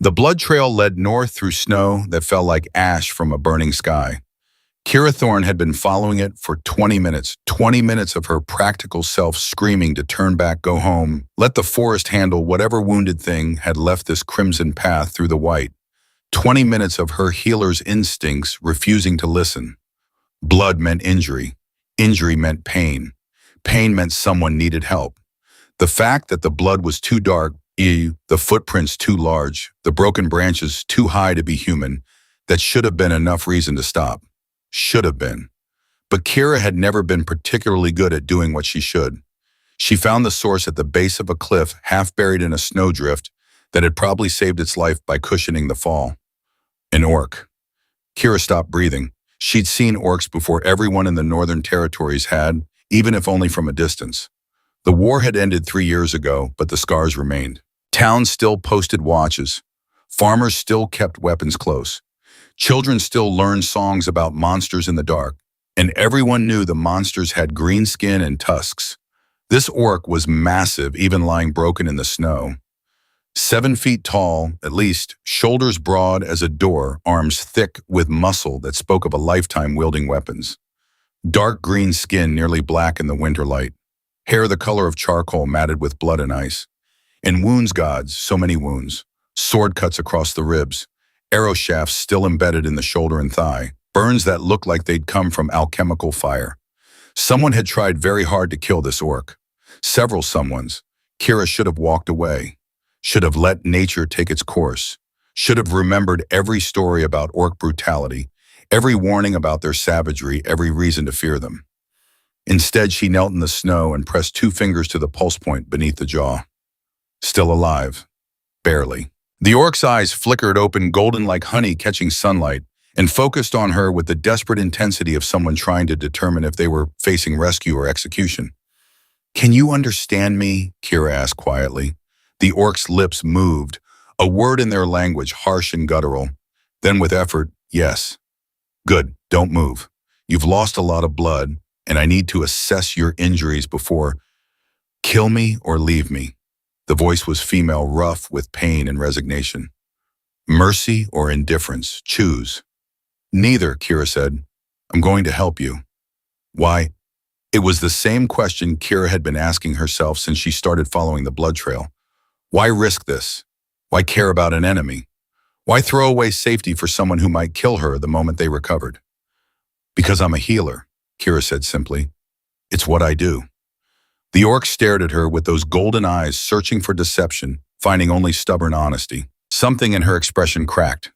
The blood trail led north through snow that fell like ash from a burning sky. Kira Thorne had been following it for 20 minutes, 20 minutes of her practical self screaming to turn back, go home, let the forest handle whatever wounded thing had left this crimson path through the white. 20 minutes of her healer's instincts refusing to listen. Blood meant injury. Injury meant pain. Pain meant someone needed help. The fact that the blood was too dark, the footprints too large, the broken branches too high to be human, that should have been enough reason to stop. Should have been. But Kira had never been particularly good at doing what she should. She found the source at the base of a cliff, half buried in a snowdrift that had probably saved its life by cushioning the fall. An orc. Kira stopped breathing. She'd seen orcs before everyone in the Northern Territories had, even if only from a distance. The war had ended 3 years ago, but the scars remained. Towns still posted watches. Farmers still kept weapons close. Children still learned songs about monsters in the dark, and everyone knew the monsters had green skin and tusks. This orc was massive, even lying broken in the snow. 7 feet tall, at least, shoulders broad as a door, arms thick with muscle that spoke of a lifetime wielding weapons. Dark green skin nearly black in the winter light. Hair the color of charcoal matted with blood and ice. And wounds gods, so many wounds. Sword cuts across the ribs. Arrow shafts still embedded in the shoulder and thigh. Burns that looked like they'd come from alchemical fire. Someone had tried very hard to kill this orc. Several someones. Kira should have walked away. Should have let nature take its course. Should have remembered every story about orc brutality, every warning about their savagery, every reason to fear them. Instead, she knelt in the snow and pressed 2 fingers to the pulse point beneath the jaw. Still alive. Barely. The orc's eyes flickered open, golden like honey catching sunlight, and focused on her with the desperate intensity of someone trying to determine if they were facing rescue or execution. "Can you understand me?" Kira asked quietly. The orc's lips moved, a word in their language, harsh and guttural. Then with effort, "Yes." "Good, don't move. You've lost a lot of blood, and I need to assess your injuries before. Kill me or leave me." The voice was female, rough with pain and resignation. "Mercy or indifference, choose." "Neither," Kira said. "I'm going to help you." "Why?" It was the same question Kira had been asking herself since she started following the blood trail. Why risk this? Why care about an enemy? Why throw away safety for someone who might kill her the moment they recovered? "Because I'm a healer," Kira said simply. "It's what I do." The orc stared at her with those golden eyes searching for deception, finding only stubborn honesty. Something in her expression cracked.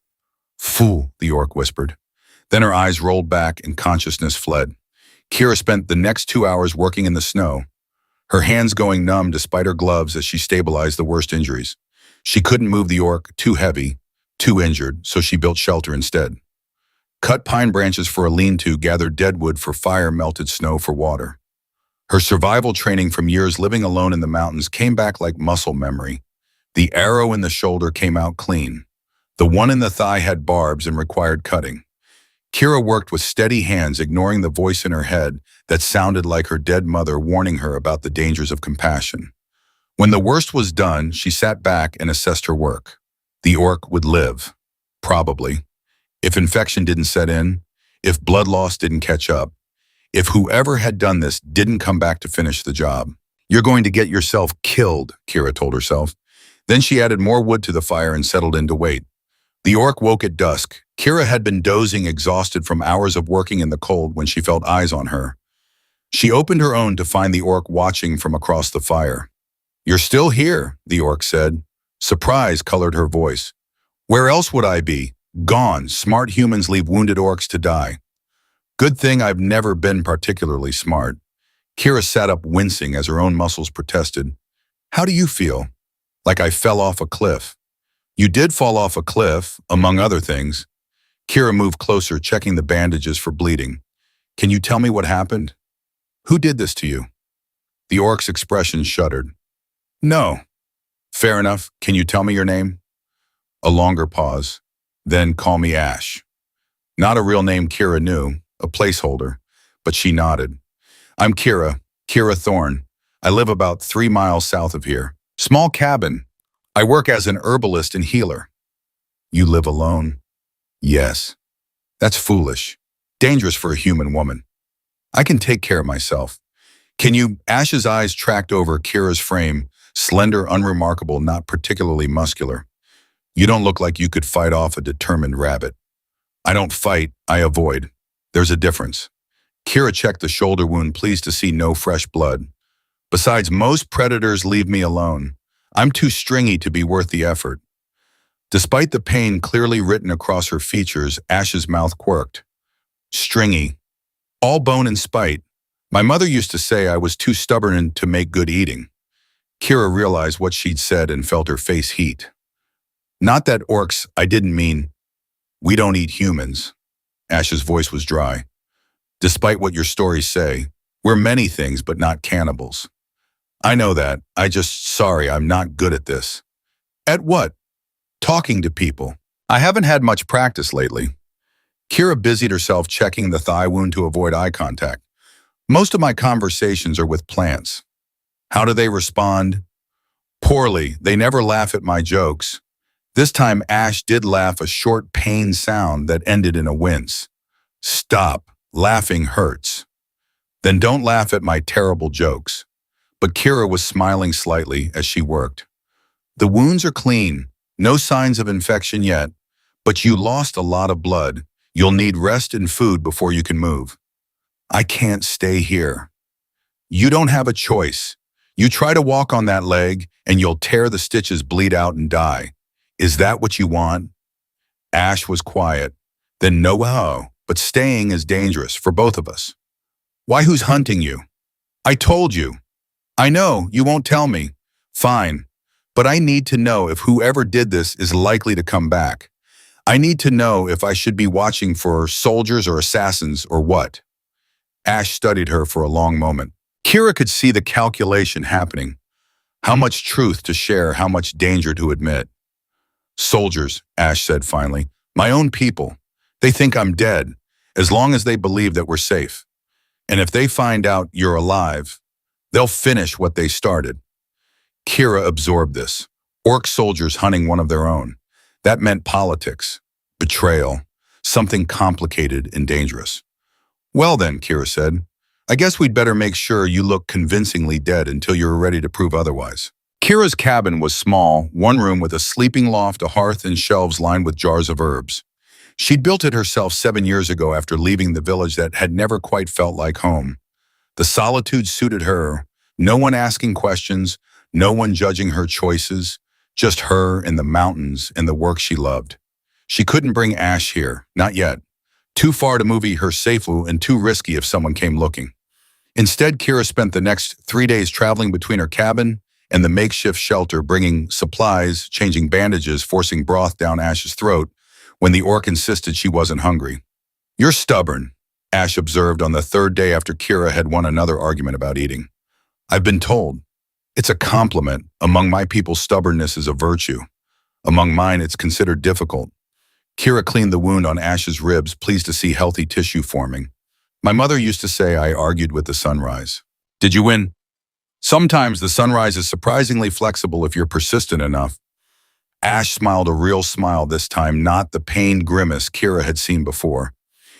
"Fool," the orc whispered. Then her eyes rolled back and consciousness fled. Kira spent the next 2 hours working in the snow, her hands going numb despite her gloves as she stabilized the worst injuries. She couldn't move the orc, too heavy, too injured, so she built shelter instead. Cut pine branches for a lean-to, gathered deadwood for fire, melted snow for water. Her survival training from years living alone in the mountains came back like muscle memory. The arrow in the shoulder came out clean. The one in the thigh had barbs and required cutting. Kira worked with steady hands, ignoring the voice in her head that sounded like her dead mother warning her about the dangers of compassion. When the worst was done, she sat back and assessed her work. The orc would live. Probably. If infection didn't set in, if blood loss didn't catch up, if whoever had done this didn't come back to finish the job. "You're going to get yourself killed," Kira told herself. Then she added more wood to the fire and settled in to wait. The orc woke at dusk. Kira had been dozing, exhausted from hours of working in the cold when she felt eyes on her. She opened her own to find the orc watching from across the fire. "You're still here," the orc said. Surprise colored her voice. "Where else would I be? Gone. Smart humans leave wounded orcs to die." "Good thing I've never been particularly smart." Kira sat up, wincing as her own muscles protested. "How do you feel?" "Like I fell off a cliff." "You did fall off a cliff, among other things." Kira moved closer, checking the bandages for bleeding. "Can you tell me what happened? Who did this to you?" The orc's expression shuddered. "No." "Fair enough. Can you tell me your name?" A longer pause. "Then call me Ash." Not a real name Kira knew, a placeholder, but she nodded. "I'm Kira Thorne. I live about 3 miles south of here. Small cabin. I work as an herbalist and healer." You live alone? Yes. That's foolish. Dangerous for a human woman. I can take care of myself. Can you? Ash's eyes tracked over Kira's frame, slender, unremarkable, not particularly muscular. You don't look like you could fight off a determined rabbit. I don't fight, I avoid. There's a difference. Kira checked the shoulder wound, pleased to see no fresh blood. Besides, most predators leave me alone. I'm too stringy to be worth the effort. Despite the pain clearly written across her features, Ash's mouth quirked. Stringy. All bone and spite. My mother used to say I was too stubborn to make good eating. Kira realized what she'd said and felt her face heat. Not that orcs, I didn't mean. We don't eat humans. Ash's voice was dry. Despite what your stories say, we're many things but not cannibals. I know that. Sorry, I'm not good at this. At what? Talking to people. I haven't had much practice lately. Kira busied herself checking the thigh wound to avoid eye contact. Most of my conversations are with plants. How do they respond? Poorly. They never laugh at my jokes. This time Ash did laugh, a short pain sound that ended in a wince. Stop. Laughing hurts. Then don't laugh at my terrible jokes. But Kira was smiling slightly as she worked. The wounds are clean. No signs of infection yet. But you lost a lot of blood. You'll need rest and food before you can move. I can't stay here. You don't have a choice. You try to walk on that leg and you'll tear the stitches, bleed out and die. Is that what you want? Ash was quiet. Then no, but staying is dangerous for both of us. Why, who's hunting you? I told you. I know, you won't tell me. Fine. But I need to know if whoever did this is likely to come back. I need to know if I should be watching for soldiers or assassins or what. Ash studied her for a long moment. Kira could see the calculation happening. How much truth to share, how much danger to admit. Soldiers, Ash said finally. My own people. They think I'm dead, as long as they believe that we're safe. And if they find out you're alive, they'll finish what they started. Kira absorbed this. Orc soldiers hunting one of their own. That meant politics, betrayal, something complicated and dangerous. Well then, Kira said, I guess we'd better make sure you look convincingly dead until you're ready to prove otherwise. Kira's cabin was small, one room with a sleeping loft, a hearth, and shelves lined with jars of herbs. She'd built it herself 7 years ago after leaving the village that had never quite felt like home. The solitude suited her, no one asking questions, no one judging her choices, just her and the mountains and the work she loved. She couldn't bring Ash here, not yet. Too far to move her safely and too risky if someone came looking. Instead, Kira spent the next 3 days traveling between her cabin and the makeshift shelter, bringing supplies, changing bandages, forcing broth down Ash's throat when the orc insisted she wasn't hungry. You're stubborn, Ash observed on the 3rd day after Kira had won another argument about eating. I've been told. It's a compliment. Among my people, stubbornness is a virtue. Among mine, it's considered difficult. Kira cleaned the wound on Ash's ribs, pleased to see healthy tissue forming. My mother used to say I argued with the sunrise. Did you win? Sometimes the sunrise is surprisingly flexible if you're persistent enough. Ash smiled a real smile this time, not the pained grimace Kira had seen before.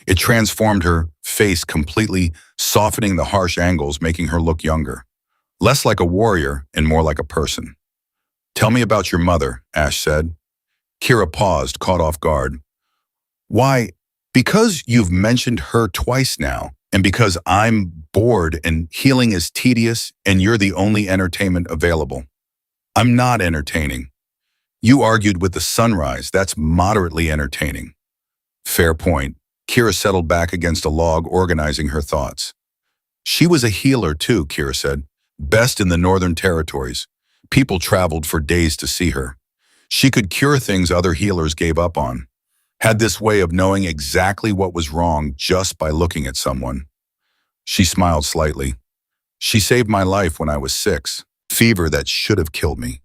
It transformed her face completely, softening the harsh angles, making her look younger. Less like a warrior and more like a person. Tell me about your mother, Ash said. Kira paused, caught off guard. Why, because you've mentioned her twice now, and because I'm bored and healing is tedious and you're the only entertainment available. I'm not entertaining. You argued with the sunrise. That's moderately entertaining. Fair point. Kira settled back against a log, organizing her thoughts. She was a healer too, Kira said. Best in the Northern Territories. People traveled for days to see her. She could cure things other healers gave up on. Had this way of knowing exactly what was wrong just by looking at someone. She smiled slightly. She saved my life when I was 6. Fever that should have killed me.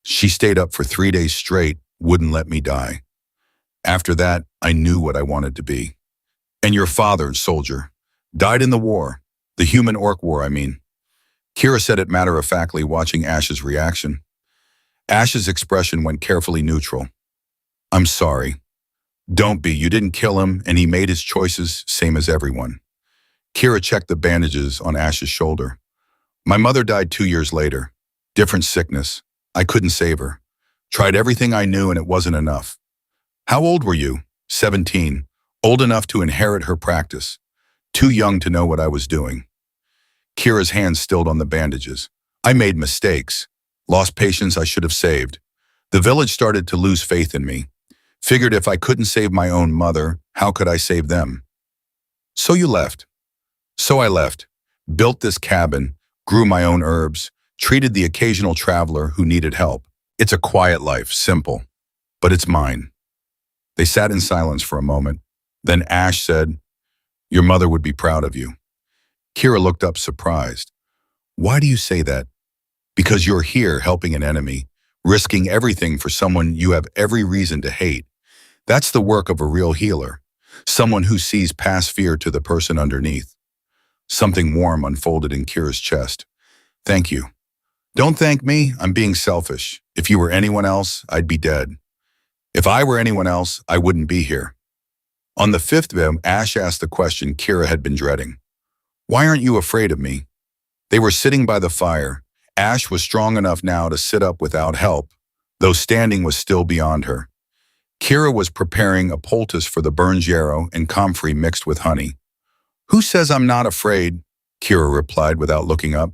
She stayed up for 3 days straight, wouldn't let me die. After that, I knew what I wanted to be. And your father, soldier, died in the war. The human-orc war, I mean. Kira said it matter-of-factly, watching Ash's reaction. Ash's expression went carefully neutral. I'm sorry. Don't be. You didn't kill him, and he made his choices same as everyone. Kira checked the bandages on Ash's shoulder. My mother died 2 years later. Different sickness. I couldn't save her. Tried everything I knew and it wasn't enough. How old were you? 17. Old enough to inherit her practice. Too young to know what I was doing. Kira's hands stilled on the bandages. I made mistakes. Lost patients I should have saved. The village started to lose faith in me. Figured if I couldn't save my own mother, how could I save them? So you left. So I left. Built this cabin, grew my own herbs, treated the occasional traveler who needed help. It's a quiet life, simple, but it's mine. They sat in silence for a moment. Then Ash said, "Your mother would be proud of you." Kira looked up surprised. "Why do you say that?" "Because you're here helping an enemy, risking everything for someone you have every reason to hate. That's the work of a real healer, someone who sees past fear to the person underneath." Something warm unfolded in Kira's chest. "Thank you." "Don't thank me, I'm being selfish. If you were anyone else, I'd be dead. If I were anyone else, I wouldn't be here." On the fifth day, Ash asked the question Kira had been dreading. "Why aren't you afraid of me?" They were sitting by the fire. Ash was strong enough now to sit up without help, though standing was still beyond her. Kira was preparing a poultice for the burned yarrow and comfrey mixed with honey. "Who says I'm not afraid?" Kira replied without looking up.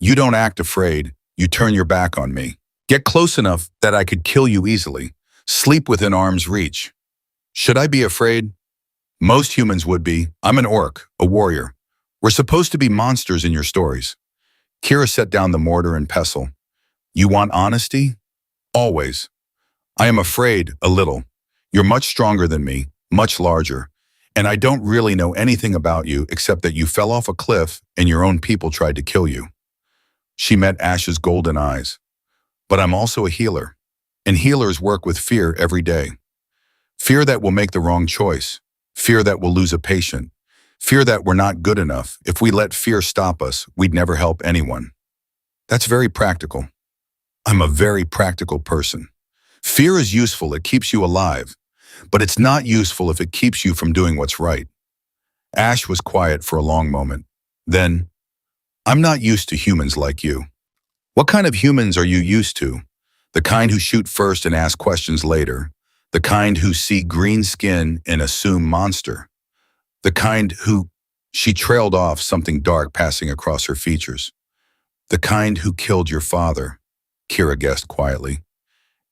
"You don't act afraid. You turn your back on me. Get close enough that I could kill you easily. Sleep within arm's reach. Should I be afraid?" "Most humans would be. I'm an orc, a warrior. We're supposed to be monsters in your stories." Kira set down the mortar and pestle. "You want honesty?" "Always." "I am afraid, a little. You're much stronger than me, much larger. And I don't really know anything about you except that you fell off a cliff and your own people tried to kill you." She met Ash's golden eyes. "But I'm also a healer. And healers work with fear every day. Fear that we'll make the wrong choice. Fear that we'll lose a patient. Fear that we're not good enough. If we let fear stop us, we'd never help anyone." "That's very practical." "I'm a very practical person. Fear is useful, it keeps you alive. But it's not useful if it keeps you from doing what's right." Ash was quiet for a long moment. Then, "I'm not used to humans like you." "What kind of humans are you used to? The kind who shoot first and ask questions later. The kind who see green skin and assume monster. The kind who—" She trailed off, something dark passing across her features. "The kind who killed your father," Kira guessed quietly.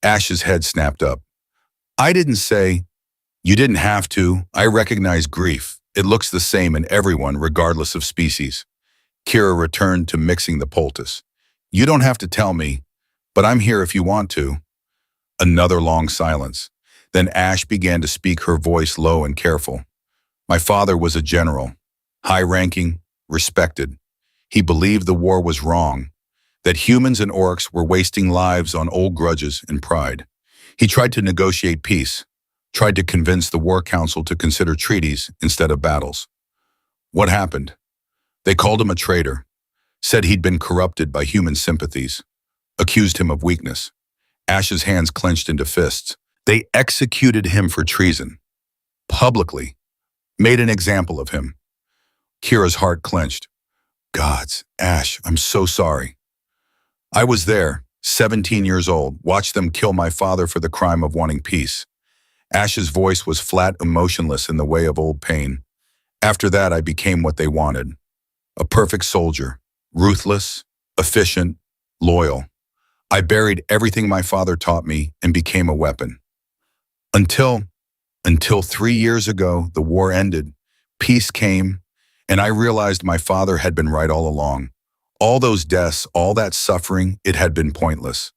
Ash's head snapped up. "I didn't say—" "You didn't have to. I recognize grief. It looks the same in everyone, regardless of species." Kira returned to mixing the poultice. "You don't have to tell me, but I'm here if you want to." Another long silence. Then Ash began to speak, her voice low and careful. "My father was a general, high-ranking, respected. He believed the war was wrong, that humans and orcs were wasting lives on old grudges and pride. He tried to negotiate peace, tried to convince the War Council to consider treaties instead of battles. What happened? They called him a traitor, said he'd been corrupted by human sympathies, accused him of weakness." Ash's hands clenched into fists. "They executed him for treason. Publicly. Made an example of him." Kira's heart clenched. "Gods, Ash, I'm so sorry." "I was there, 17 years old, watched them kill my father for the crime of wanting peace." Ash's voice was flat, emotionless in the way of old pain. "After that, I became what they wanted. A perfect soldier, ruthless, efficient, loyal. I buried everything my father taught me and became a weapon. Until 3 years ago, the war ended, peace came, and I realized my father had been right all along. All those deaths, all that suffering, it had been pointless.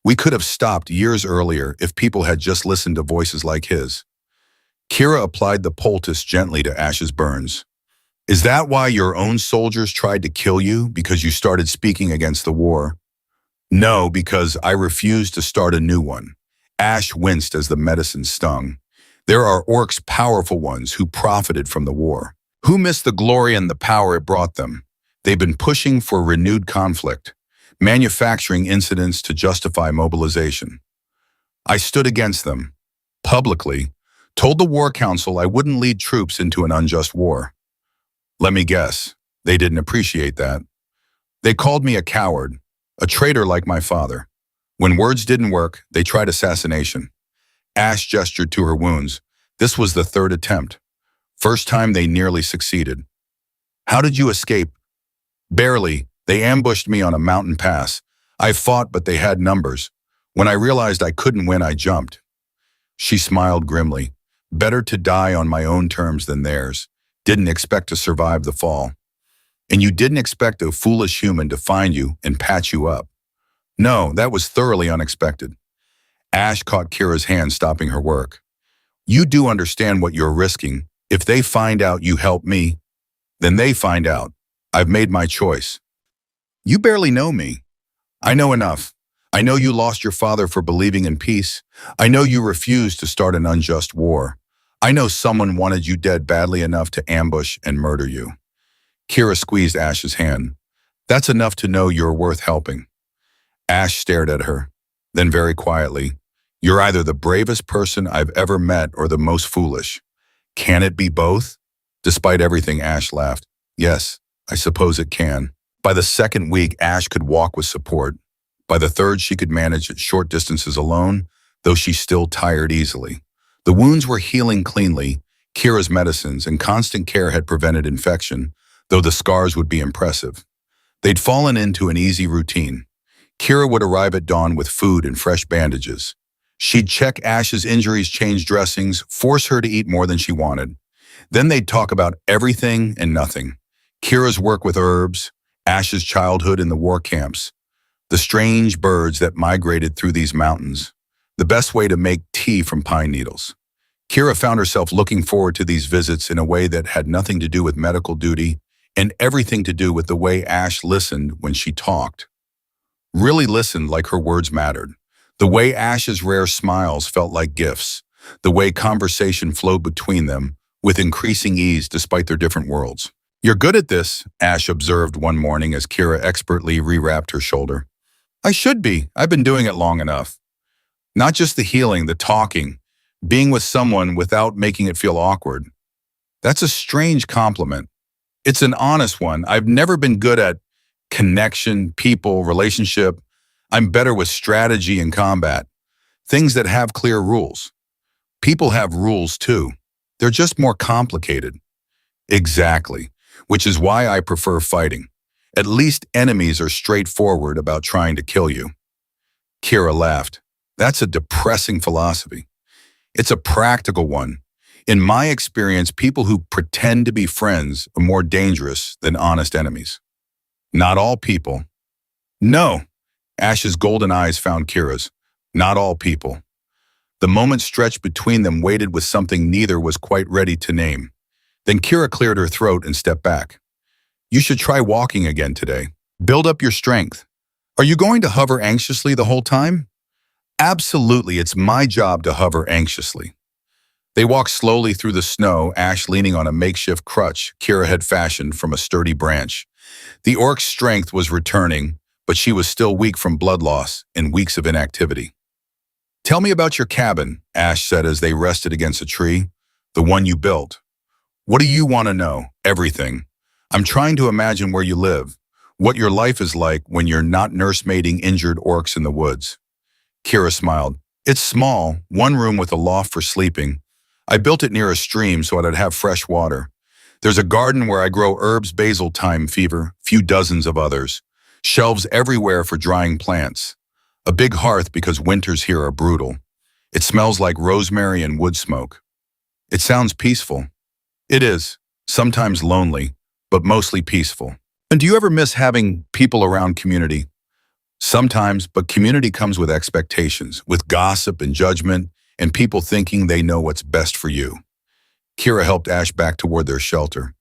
We could have stopped years earlier if people had just listened to voices like his." Kira applied the poultice gently to Ash's burns. "Is that why your own soldiers tried to kill you, because you started speaking against the war?" "No, because I refused to start a new one." Ash winced as the medicine stung. "There are orcs, powerful ones, who profited from the war, who missed the glory and the power it brought them. They've been pushing for renewed conflict, manufacturing incidents to justify mobilization. I stood against them, publicly, told the War Council I wouldn't lead troops into an unjust war. Let me guess, they didn't appreciate that. They called me a coward, a traitor like my father. When words didn't work, they tried assassination. Ash gestured to her wounds. This was the third attempt. First time they nearly succeeded. How did you escape? Barely. They ambushed me on a mountain pass. I fought, but they had numbers. When I realized I couldn't win, I jumped. She smiled grimly. Better to die on my own terms than theirs. Didn't expect to survive the fall. And you didn't expect a foolish human to find you and patch you up. No, that was thoroughly unexpected. Ash caught Kira's hand, stopping her work. You do understand what you're risking. If they find out you helped me, then they find out. I've made my choice. You barely know me. I know enough. I know you lost your father for believing in peace. I know you refused to start an unjust war. I know someone wanted you dead badly enough to ambush and murder you. Kira squeezed Ash's hand. That's enough to know you're worth helping. Ash stared at her. Then very quietly, you're either the bravest person I've ever met or the most foolish. Can it be both? Despite everything, Ash laughed. Yes, I suppose it can. By the second week, Ash could walk with support. By the third, she could manage short distances alone, though she still tired easily. The wounds were healing cleanly. Kira's medicines and constant care had prevented infection, though the scars would be impressive. They'd fallen into an easy routine. Kira would arrive at dawn with food and fresh bandages. She'd check Ash's injuries, change dressings, force her to eat more than she wanted. Then they'd talk about everything and nothing. Kira's work with herbs, Ash's childhood in the war camps, the strange birds that migrated through these mountains, the best way to make tea from pine needles. Kira found herself looking forward to these visits in a way that had nothing to do with medical duty and everything to do with the way Ash listened when she talked. Really listened like her words mattered. The way Ash's rare smiles felt like gifts. The way conversation flowed between them with increasing ease despite their different worlds. You're good at this, Ash observed one morning as Kira expertly rewrapped her shoulder. I should be. I've been doing it long enough. Not just the healing, the talking, being with someone without making it feel awkward. That's a strange compliment. It's an honest one. I've never been good at connection, people, relationship. I'm better with strategy and combat. Things that have clear rules. People have rules too. They're just more complicated. Exactly. Which is why I prefer fighting. At least enemies are straightforward about trying to kill you. Kira laughed. That's a depressing philosophy. It's a practical one. In my experience, people who pretend to be friends are more dangerous than honest enemies. Not all people. No. Ash's golden eyes found Kira's. Not all people. The moment stretched between them waited with something neither was quite ready to name. Then Kira cleared her throat and stepped back. You should try walking again today. Build up your strength. Are you going to hover anxiously the whole time? Absolutely, it's my job to hover anxiously. They walked slowly through the snow, Ash leaning on a makeshift crutch Kira had fashioned from a sturdy branch. The orc's strength was returning, but she was still weak from blood loss and weeks of inactivity. Tell me about your cabin, Ash said as they rested against a tree. The one you built. What do you want to know? Everything. I'm trying to imagine where you live, what your life is like when you're not nursemaiding injured orcs in the woods. Kira smiled. It's small, one room with a loft for sleeping. I built it near a stream so I'd have fresh water. There's a garden where I grow herbs, basil, thyme, fever, few dozens of others. Shelves everywhere for drying plants. A big hearth because winters here are brutal. It smells like rosemary and wood smoke. It sounds peaceful. It is, sometimes lonely, but mostly peaceful. And do you ever miss having people around community? Sometimes, but community comes with expectations, with gossip and judgment, and people thinking they know what's best for you. Kira helped Ash back toward their shelter.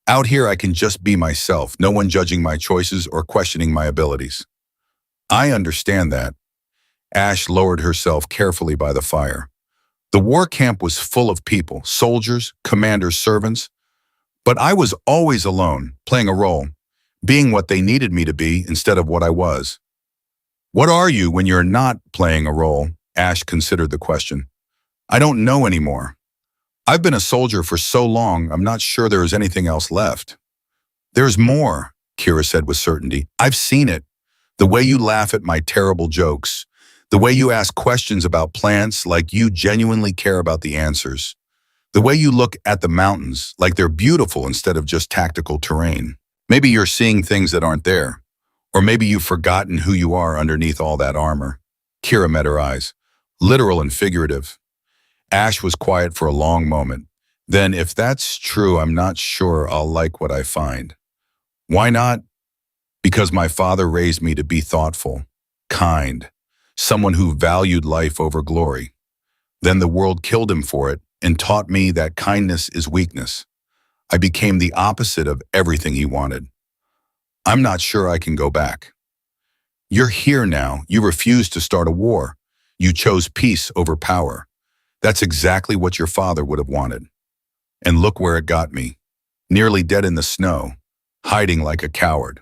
Out here, I can just be myself, no one judging my choices or questioning my abilities. I understand that. Ash lowered herself carefully by the fire. The war camp was full of people, soldiers, commanders, servants. But I was always alone, playing a role, being what they needed me to be instead of what I was. What are you when you're not playing a role? Ash considered the question. I don't know anymore. I've been a soldier for so long, I'm not sure there is anything else left. There's more, Kira said with certainty. I've seen it. The way you laugh at my terrible jokes. The way you ask questions about plants like you genuinely care about the answers. The way you look at the mountains like they're beautiful instead of just tactical terrain. Maybe you're seeing things that aren't there. Or maybe you've forgotten who you are underneath all that armor. Kira met her eyes, literal and figurative. Ash was quiet for a long moment. Then, if that's true, I'm not sure I'll like what I find. Why not? Because my father raised me to be thoughtful, kind, someone who valued life over glory. Then the world killed him for it and taught me that kindness is weakness. I became the opposite of everything he wanted. I'm not sure I can go back. You're here now. You refused to start a war. You chose peace over power. That's exactly what your father would have wanted. And look where it got me. Nearly dead in the snow, hiding like a coward.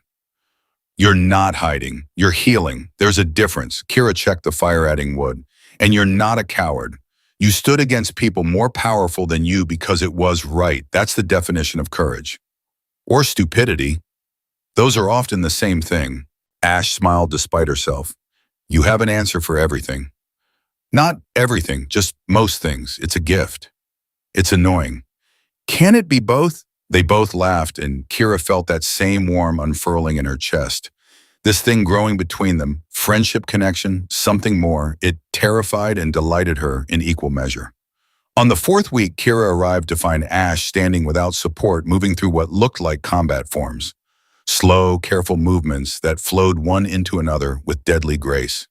You're not hiding. You're healing. There's a difference. Kira checked the fire-adding wood. And you're not a coward. You stood against people more powerful than you because it was right. That's the definition of courage. Or stupidity. Those are often the same thing. Ash smiled despite herself. You have an answer for everything. Not everything, just most things. It's a gift. It's annoying. Can it be both? They both laughed, and Kira felt that same warm unfurling in her chest. This thing growing between them, friendship connection, something more, it terrified and delighted her in equal measure. On the fourth week, Kira arrived to find Ash standing without support, moving through what looked like combat forms. Slow, careful movements that flowed one into another with deadly grace.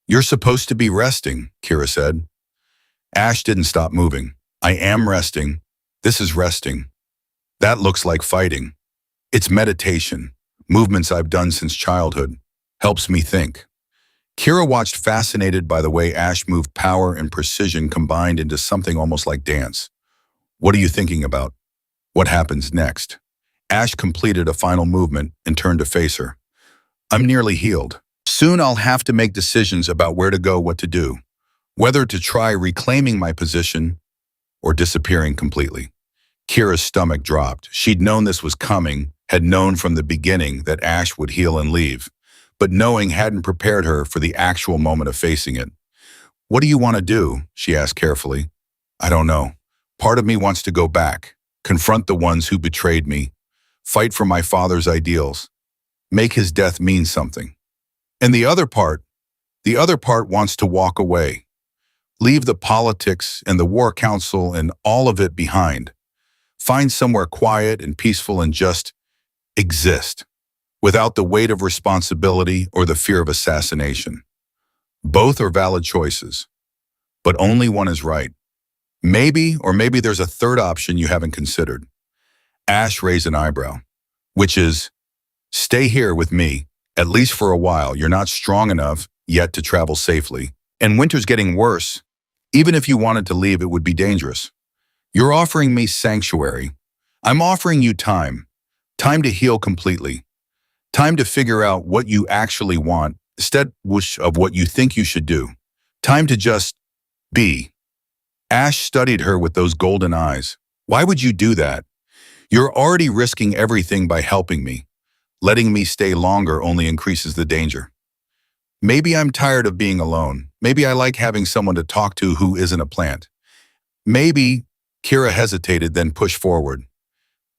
You're supposed to be resting, Kira said. Ash didn't stop moving. I am resting. This is resting. That looks like fighting. It's meditation. Movements I've done since childhood. Helps me think. Kira watched fascinated by the way Ash moved power and precision combined into something almost like dance. What are you thinking about? What happens next? Ash completed a final movement and turned to face her. I'm nearly healed. Soon I'll have to make decisions about where to go, what to do. Whether to try reclaiming my position or disappearing completely. Kira's stomach dropped. She'd known this was coming, had known from the beginning that Ash would heal and leave, but knowing hadn't prepared her for the actual moment of facing it. What do you want to do? She asked carefully. I don't know. Part of me wants to go back, confront the ones who betrayed me, fight for my father's ideals, make his death mean something. And the other part wants to walk away, leave the politics and the war council and all of it behind. Find somewhere quiet and peaceful and just exist, without the weight of responsibility or the fear of assassination. Both are valid choices, but only one is right. Maybe there's a third option you haven't considered. Ash raised an eyebrow, which is, stay here with me, at least for a while. You're not strong enough yet to travel safely. And winter's getting worse. Even if you wanted to leave, it would be dangerous. You're offering me sanctuary. I'm offering you time. Time to heal completely. Time to figure out what you actually want instead of what you think you should do. Time to just be. Ash studied her with those golden eyes. Why would you do that? You're already risking everything by helping me. Letting me stay longer only increases the danger. Maybe I'm tired of being alone. Maybe I like having someone to talk to who isn't a plant. Maybe, Kira hesitated, then pushed forward.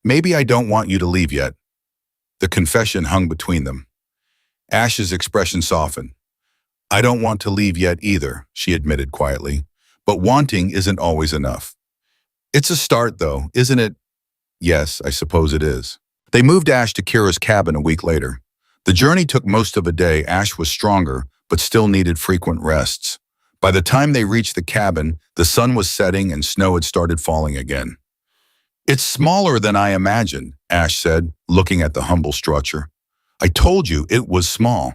Maybe I don't want you to leave yet. The confession hung between them. Ash's expression softened. I don't want to leave yet either, she admitted quietly. But wanting isn't always enough. It's a start, though, isn't it? Yes, I suppose it is. They moved Ash to Kira's cabin a week later. The journey took most of a day. Ash was stronger, but still needed frequent rests. By the time they reached the cabin, the sun was setting and snow had started falling again. It's smaller than I imagined, Ash said, looking at the humble structure. I told you it was small.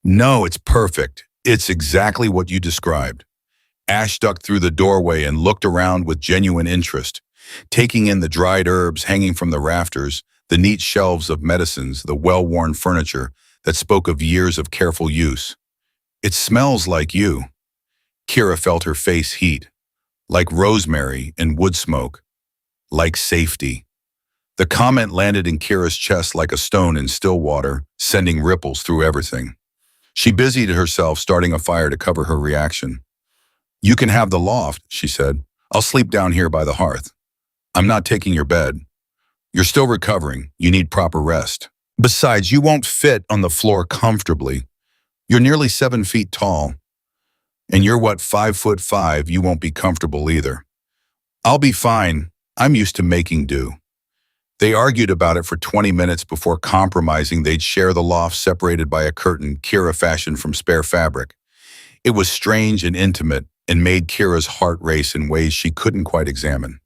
No, it's perfect. It's exactly what you described. Ash ducked through the doorway and looked around with genuine interest, taking in the dried herbs hanging from the rafters, the neat shelves of medicines, the well-worn furniture that spoke of years of careful use. It smells like you. Kira felt her face heat. like rosemary and wood smoke, like safety. The comment landed in Kira's chest like a stone in still water, sending ripples through everything. She busied herself starting a fire to cover her reaction. "You can have the loft," she said. "I'll sleep down here by the hearth. I'm not taking your bed. You're still recovering. You need proper rest. Besides, you won't fit on the floor comfortably. You're nearly 7 feet tall. And you're what, 5'5". You won't be comfortable either." "I'll be fine. I'm used to making do." They argued about it for 20 minutes before compromising they'd share the loft separated by a curtain Kira fashioned from spare fabric. It was strange and intimate and made Kira's heart race in ways she couldn't quite examine.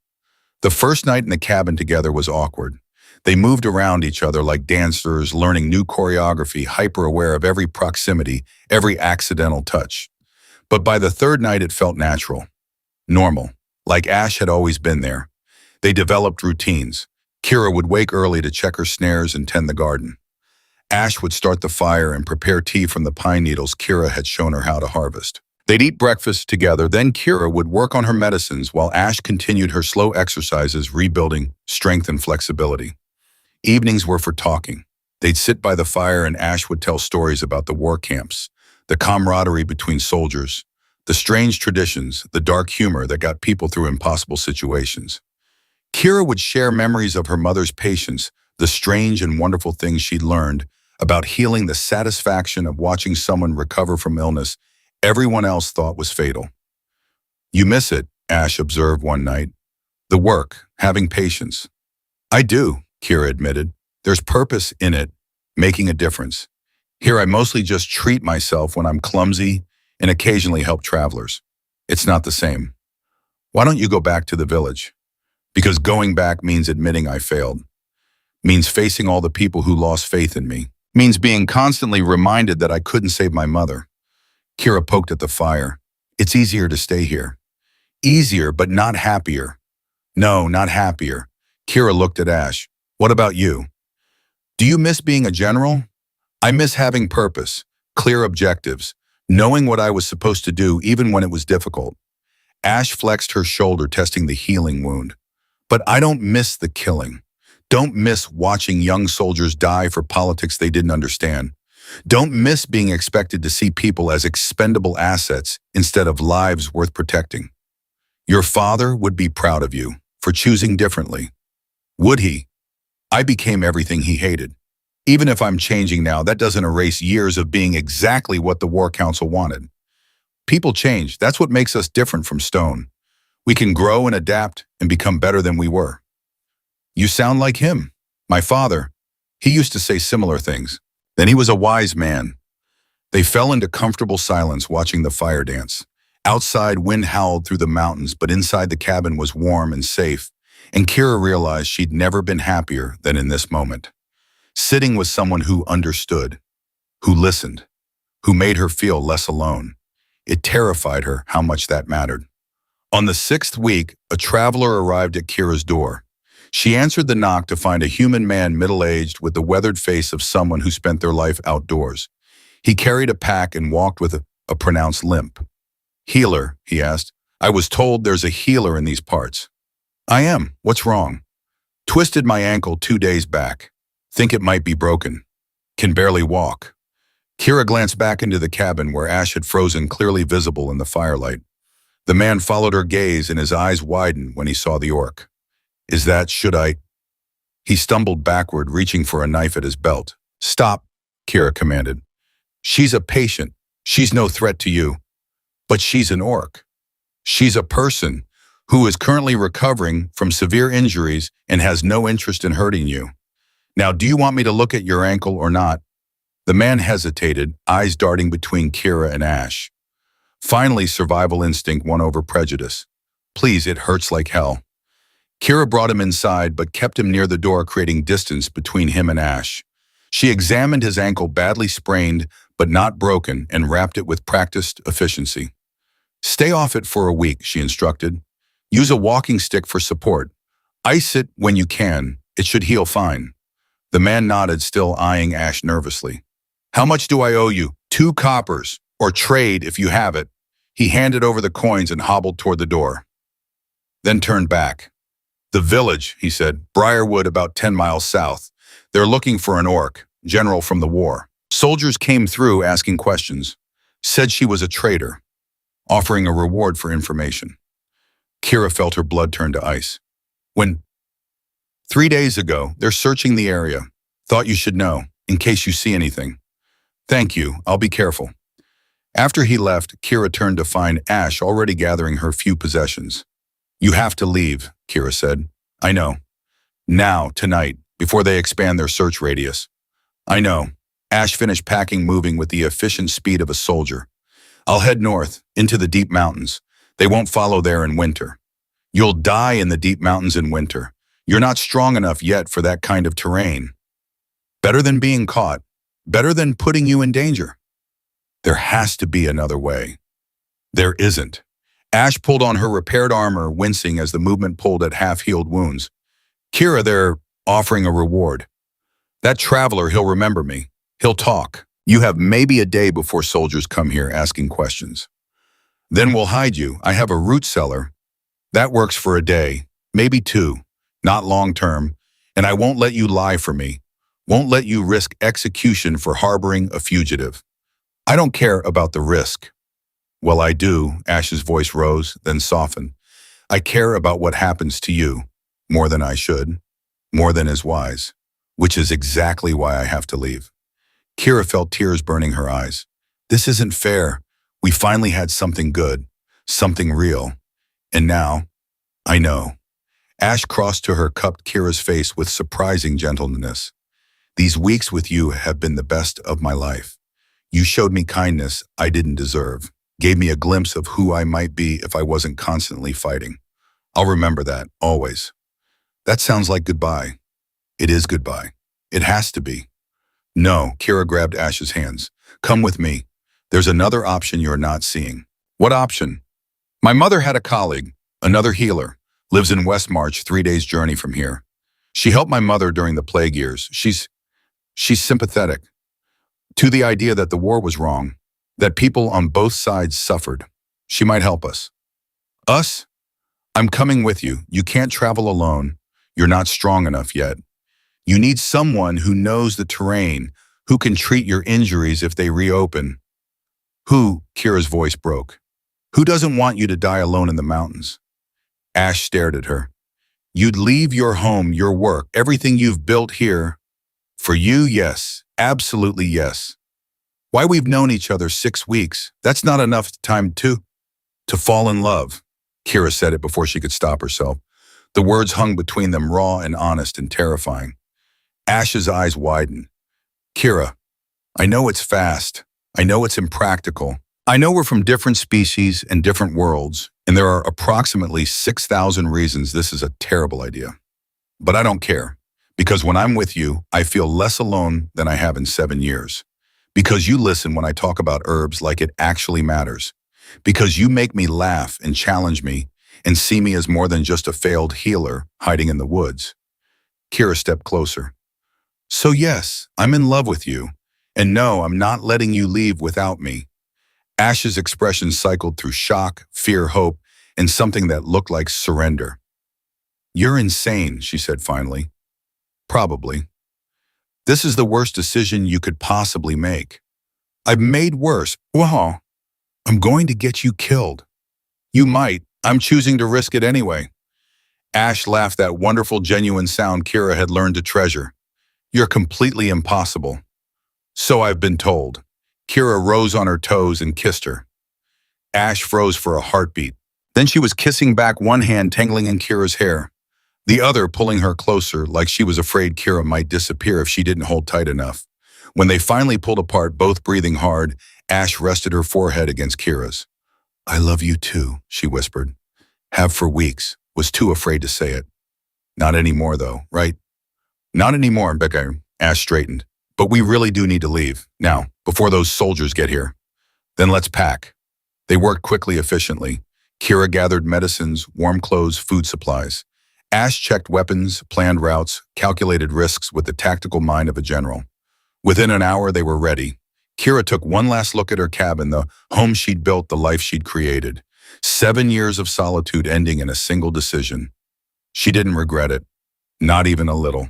The first night in the cabin together was awkward. They moved around each other like dancers, learning new choreography, hyper-aware of every proximity, every accidental touch. But by the third night it felt natural, normal, like Ash had always been there. They developed routines. Kira would wake early to check her snares and tend the garden. Ash would start the fire and prepare tea from the pine needles Kira had shown her how to harvest. They'd eat breakfast together, then Kira would work on her medicines while Ash continued her slow exercises, rebuilding strength and flexibility. Evenings were for talking. They'd sit by the fire and Ash would tell stories about the war camps, the camaraderie between soldiers, the strange traditions, the dark humor that got people through impossible situations. Kira would share memories of her mother's patience, the strange and wonderful things she'd learned about healing, the satisfaction of watching someone recover from illness everyone else thought was fatal. "You miss it," Ash observed one night. "The work, having patience." "I do," Kira admitted. "There's purpose in it, making a difference. Here I mostly just treat myself when I'm clumsy and occasionally help travelers. It's not the same." "Why don't you go back to the village?" "Because going back means admitting I failed. Means facing all the people who lost faith in me. Means being constantly reminded that I couldn't save my mother." Kira poked at the fire. "It's easier to stay here." "Easier, but not happier." "No, not happier." Kira looked at Ash. "What about you? Do you miss being a general?" "I miss having purpose, clear objectives, knowing what I was supposed to do even when it was difficult." Ash flexed her shoulder, testing the healing wound. "But I don't miss the killing. Don't miss watching young soldiers die for politics they didn't understand. Don't miss being expected to see people as expendable assets instead of lives worth protecting. Your father would be proud of you for choosing differently. Would he? I became everything he hated. Even if I'm changing now, that doesn't erase years of being exactly what the War Council wanted. People change. That's what makes us different from stone. We can grow and adapt and become better than we were." "You sound like him. My father. He used to say similar things. Then he was a wise man." They fell into comfortable silence watching the fire dance. Outside, wind howled through the mountains, but inside the cabin was warm and safe, and Kira realized she'd never been happier than in this moment. Sitting with someone who understood, who listened, who made her feel less alone. It terrified her how much that mattered. On the 6th week, a traveler arrived at Kira's door. She answered the knock to find a human man middle-aged with the weathered face of someone who spent their life outdoors. He carried a pack and walked with a pronounced limp. "Healer?" he asked. "I was told there's a healer in these parts." "I am. What's wrong?" "Twisted my ankle 2 days back. Think it might be broken. Can barely walk." Kira glanced back into the cabin where Ash had frozen, clearly visible in the firelight. The man followed her gaze and his eyes widened when he saw the orc. Should I? He stumbled backward, reaching for a knife at his belt. "Stop," Kira commanded. "She's a patient. She's no threat to you. But she's an orc. She's a person who is currently recovering from severe injuries and has no interest in hurting you. Now, do you want me to look at your ankle or not?" The man hesitated, eyes darting between Kira and Ash. Finally, survival instinct won over prejudice. "Please, it hurts like hell." Kira brought him inside but kept him near the door, creating distance between him and Ash. She examined his ankle, badly sprained but not broken, and wrapped it with practiced efficiency. "Stay off it for a week," she instructed. "Use a walking stick for support. Ice it when you can. It should heal fine." The man nodded, still eyeing Ash nervously. "How much do I owe you?" 2 coppers, or trade if you have it." He handed over the coins and hobbled toward the door. then turned back. The village, he said, Briarwood about 10 miles south. They're looking for an orc, general from the war. Soldiers came through asking questions, said she was a traitor, offering a reward for information. Kira felt her blood turn to ice. When 3 days ago, they're searching the area. Thought you should know, in case you see anything. Thank you, I'll be careful. After he left, Kira turned to find Ash already gathering her few possessions. You have to leave, Kira said. I know. Now, tonight, before they expand their search radius. I know. Ash finished packing, moving with the efficient speed of a soldier. I'll head north, into the deep mountains. They won't follow there in winter. You'll die in the deep mountains in winter. You're not strong enough yet for that kind of terrain. Better than being caught. Better than putting you in danger. There has to be another way. There isn't. Ash pulled on her repaired armor, wincing as the movement pulled at half-healed wounds. Kira, they're offering a reward. That traveler, he'll remember me. He'll talk. You have maybe a day before soldiers come here asking questions. Then we'll hide you. I have a root cellar. That works for a day, maybe 2, not long term, and I won't let you lie for me. Won't let you risk execution for harboring a fugitive. I don't care about the risk. Well, I do, Ash's voice rose, then softened. I care about what happens to you, more than I should, more than is wise, which is exactly why I have to leave. Kira felt tears burning her eyes. This isn't fair. We finally had something good, something real. And now, I know. Ash crossed to her, cupped Kira's face with surprising gentleness. These weeks with you have been the best of my life. You showed me kindness I didn't deserve, gave me a glimpse of who I might be if I wasn't constantly fighting. I'll remember that, always. That sounds like goodbye. It is goodbye. It has to be. No, Kira grabbed Ash's hands. Come with me. There's another option you're not seeing. What option? My mother had a colleague, another healer, lives in West March, 3 days' journey from here. She helped my mother during the plague years. She's sympathetic to the idea that the war was wrong, that people on both sides suffered. She might help us. Us? I'm coming with you. You can't travel alone. You're not strong enough yet. You need someone who knows the terrain, who can treat your injuries if they reopen. Who? Kira's voice broke. Who doesn't want you to die alone in the mountains? Ash stared at her. You'd leave your home, your work, everything you've built here. For you, yes. Absolutely yes. Why, we've known each other 6 weeks. That's not enough time to fall in love. Kira said it before she could stop herself. The words hung between them, raw and honest and terrifying. Ash's eyes widened. Kira, I know it's fast. I know it's impractical. I know we're from different species and different worlds, and there are approximately 6,000 reasons this is a terrible idea. But I don't care, because when I'm with you, I feel less alone than I have in 7 years. Because you listen when I talk about herbs like it actually matters. Because you make me laugh and challenge me and see me as more than just a failed healer hiding in the woods. Kira stepped closer. So yes, I'm in love with you. And no, I'm not letting you leave without me. Ash's expression cycled through shock, fear, hope, and something that looked like surrender. You're insane, she said finally. Probably. This is the worst decision you could possibly make. I've made worse. Well, I'm going to get you killed. You might. I'm choosing to risk it anyway. Ash laughed, that wonderful, genuine sound Kira had learned to treasure. You're completely impossible. So I've been told. Kira rose on her toes and kissed her. Ash froze for a heartbeat. Then she was kissing back, one hand tangling in Kira's hair, the other pulling her closer like she was afraid Kira might disappear if she didn't hold tight enough. When they finally pulled apart, both breathing hard, Ash rested her forehead against Kira's. I love you too, she whispered. Have for weeks, was too afraid to say it. Not anymore though, right? Not anymore, Becca. Ash straightened. But we really do need to leave, now, before those soldiers get here. Then let's pack. They worked quickly, efficiently. Kira gathered medicines, warm clothes, food supplies. Ash checked weapons, planned routes, calculated risks with the tactical mind of a general. Within an hour, they were ready. Kira took one last look at her cabin, the home she'd built, the life she'd created. 7 years of solitude ending in a single decision. She didn't regret it, not even a little.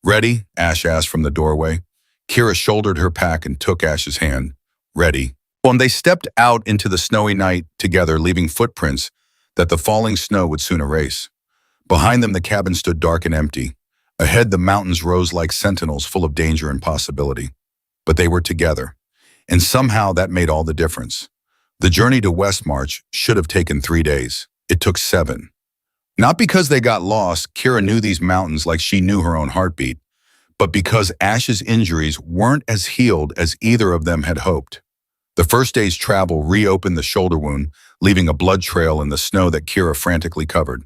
Ready? Ash asked from the doorway. Kira shouldered her pack and took Ash's hand. Ready. When they stepped out into the snowy night together, leaving footprints that the falling snow would soon erase. Behind them, the cabin stood dark and empty. Ahead, the mountains rose like sentinels full of danger and possibility. But they were together, and somehow that made all the difference. The journey to West March should have taken 3 days. It took 7. Not because they got lost, Kira knew these mountains like she knew her own heartbeat, but because Ash's injuries weren't as healed as either of them had hoped. The first day's travel reopened the shoulder wound, leaving a blood trail in the snow that Kira frantically covered.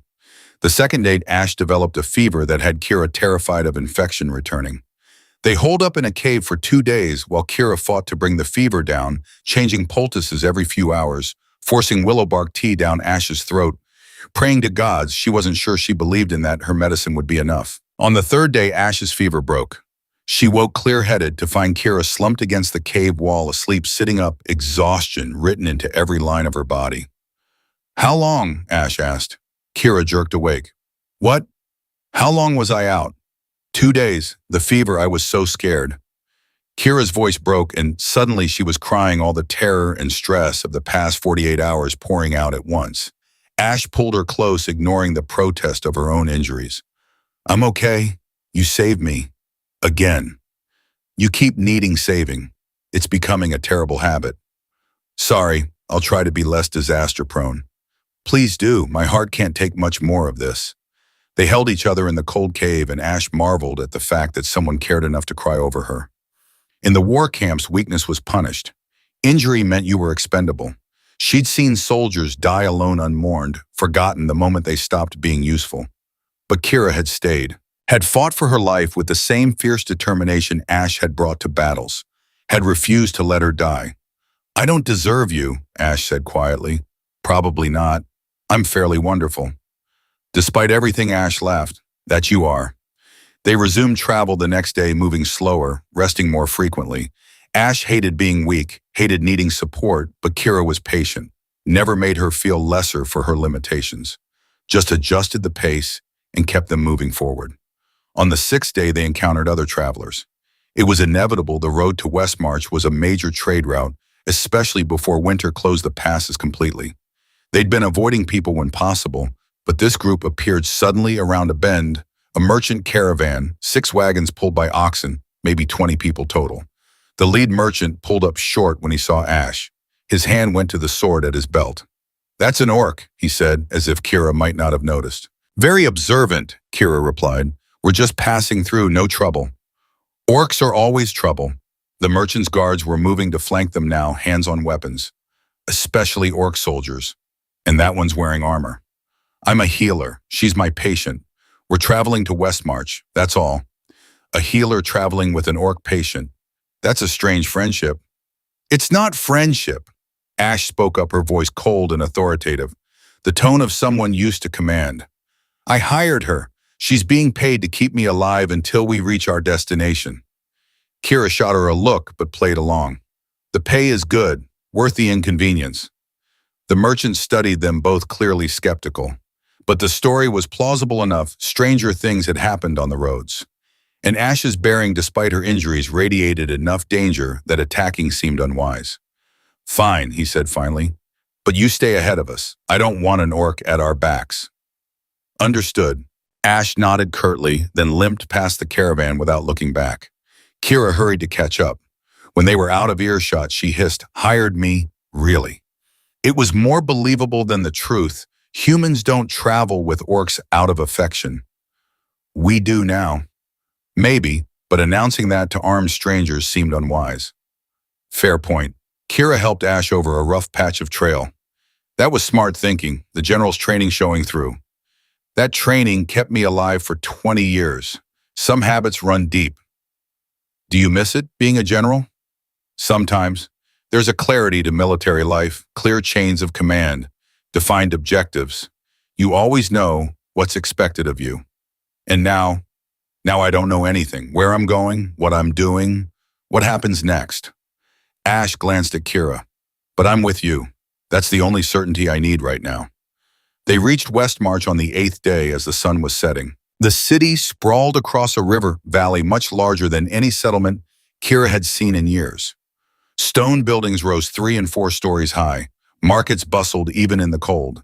The second day, Ash developed a fever that had Kira terrified of infection returning. They holed up in a cave for 2 days while Kira fought to bring the fever down, changing poultices every few hours, forcing willow bark tea down Ash's throat, praying to gods she wasn't sure she believed in that her medicine would be enough. On the third day, Ash's fever broke. She woke clear-headed to find Kira slumped against the cave wall, asleep, sitting up, exhaustion written into every line of her body. "How long?" Ash asked. Kira jerked awake. "What? How long was I out?" "2 days. The fever, I was so scared." Kira's voice broke, and suddenly she was crying, all the terror and stress of the past 48 hours pouring out at once. Ash pulled her close, ignoring the protest of her own injuries. "I'm okay. You saved me. Again. You keep needing saving. It's becoming a terrible habit." "Sorry, I'll try to be less disaster-prone." "Please do. My heart can't take much more of this." They held each other in the cold cave, and Ash marveled at the fact that someone cared enough to cry over her. In the war camps, weakness was punished. Injury meant you were expendable. She'd seen soldiers die alone unmourned, forgotten the moment they stopped being useful. But Kira had stayed, had fought for her life with the same fierce determination Ash had brought to battles, had refused to let her die. "I don't deserve you," Ash said quietly. "Probably not. I'm fairly wonderful." Despite everything, Ash laughed. "That you are." They resumed travel the next day, moving slower, resting more frequently. Ash hated being weak, hated needing support, but Kira was patient, never made her feel lesser for her limitations, just adjusted the pace and kept them moving forward. On the 6th day, they encountered other travelers. It was inevitable the road to West March was a major trade route, especially before winter closed the passes completely. They'd been avoiding people when possible, but this group appeared suddenly around a bend, a merchant caravan, 6 wagons pulled by oxen, maybe 20 people total. The lead merchant pulled up short when he saw Ash. His hand went to the sword at his belt. "That's an orc," he said, as if Kira might not have noticed. "Very observant," Kira replied. "We're just passing through, no trouble." Orcs are always trouble. The merchant's guards were moving to flank them now, hands on weapons. Especially orc soldiers. And that one's wearing armor. "I'm a healer. She's my patient. We're traveling to West March, that's all." A healer traveling with an orc patient. That's a strange friendship. "It's not friendship." Ash spoke up, her voice cold and authoritative, the tone of someone used to command. "I hired her. She's being paid to keep me alive until we reach our destination." Kira shot her a look, but played along. "The pay is good, worth the inconvenience." The merchant studied them, both clearly skeptical. But the story was plausible enough. Stranger things had happened on the roads. And Ash's bearing, despite her injuries, radiated enough danger that attacking seemed unwise. "Fine," he said finally. "But you stay ahead of us. I don't want an orc at our backs." "Understood." Ash nodded curtly, then limped past the caravan without looking back. Kira hurried to catch up. When they were out of earshot, she hissed, "Hired me? Really?" It was more believable than the truth. Humans don't travel with orcs out of affection. We do now. Maybe, but announcing that to armed strangers seemed unwise. Fair point. Kira helped Ash over a rough patch of trail. That was smart thinking, the general's training showing through. That training kept me alive for 20 years. Some habits run deep. Do you miss it, being a general? Sometimes. There's a clarity to military life, clear chains of command, defined objectives. You always know what's expected of you. And now I don't know anything. Where I'm going, what I'm doing, what happens next. Ash glanced at Kira. "But I'm with you. That's the only certainty I need right now. They reached Westmarch on the eighth day as the sun was setting. The city sprawled across a river valley much larger than any settlement Kira had seen in years. Stone buildings rose 3 and 4 stories high. Markets bustled even in the cold.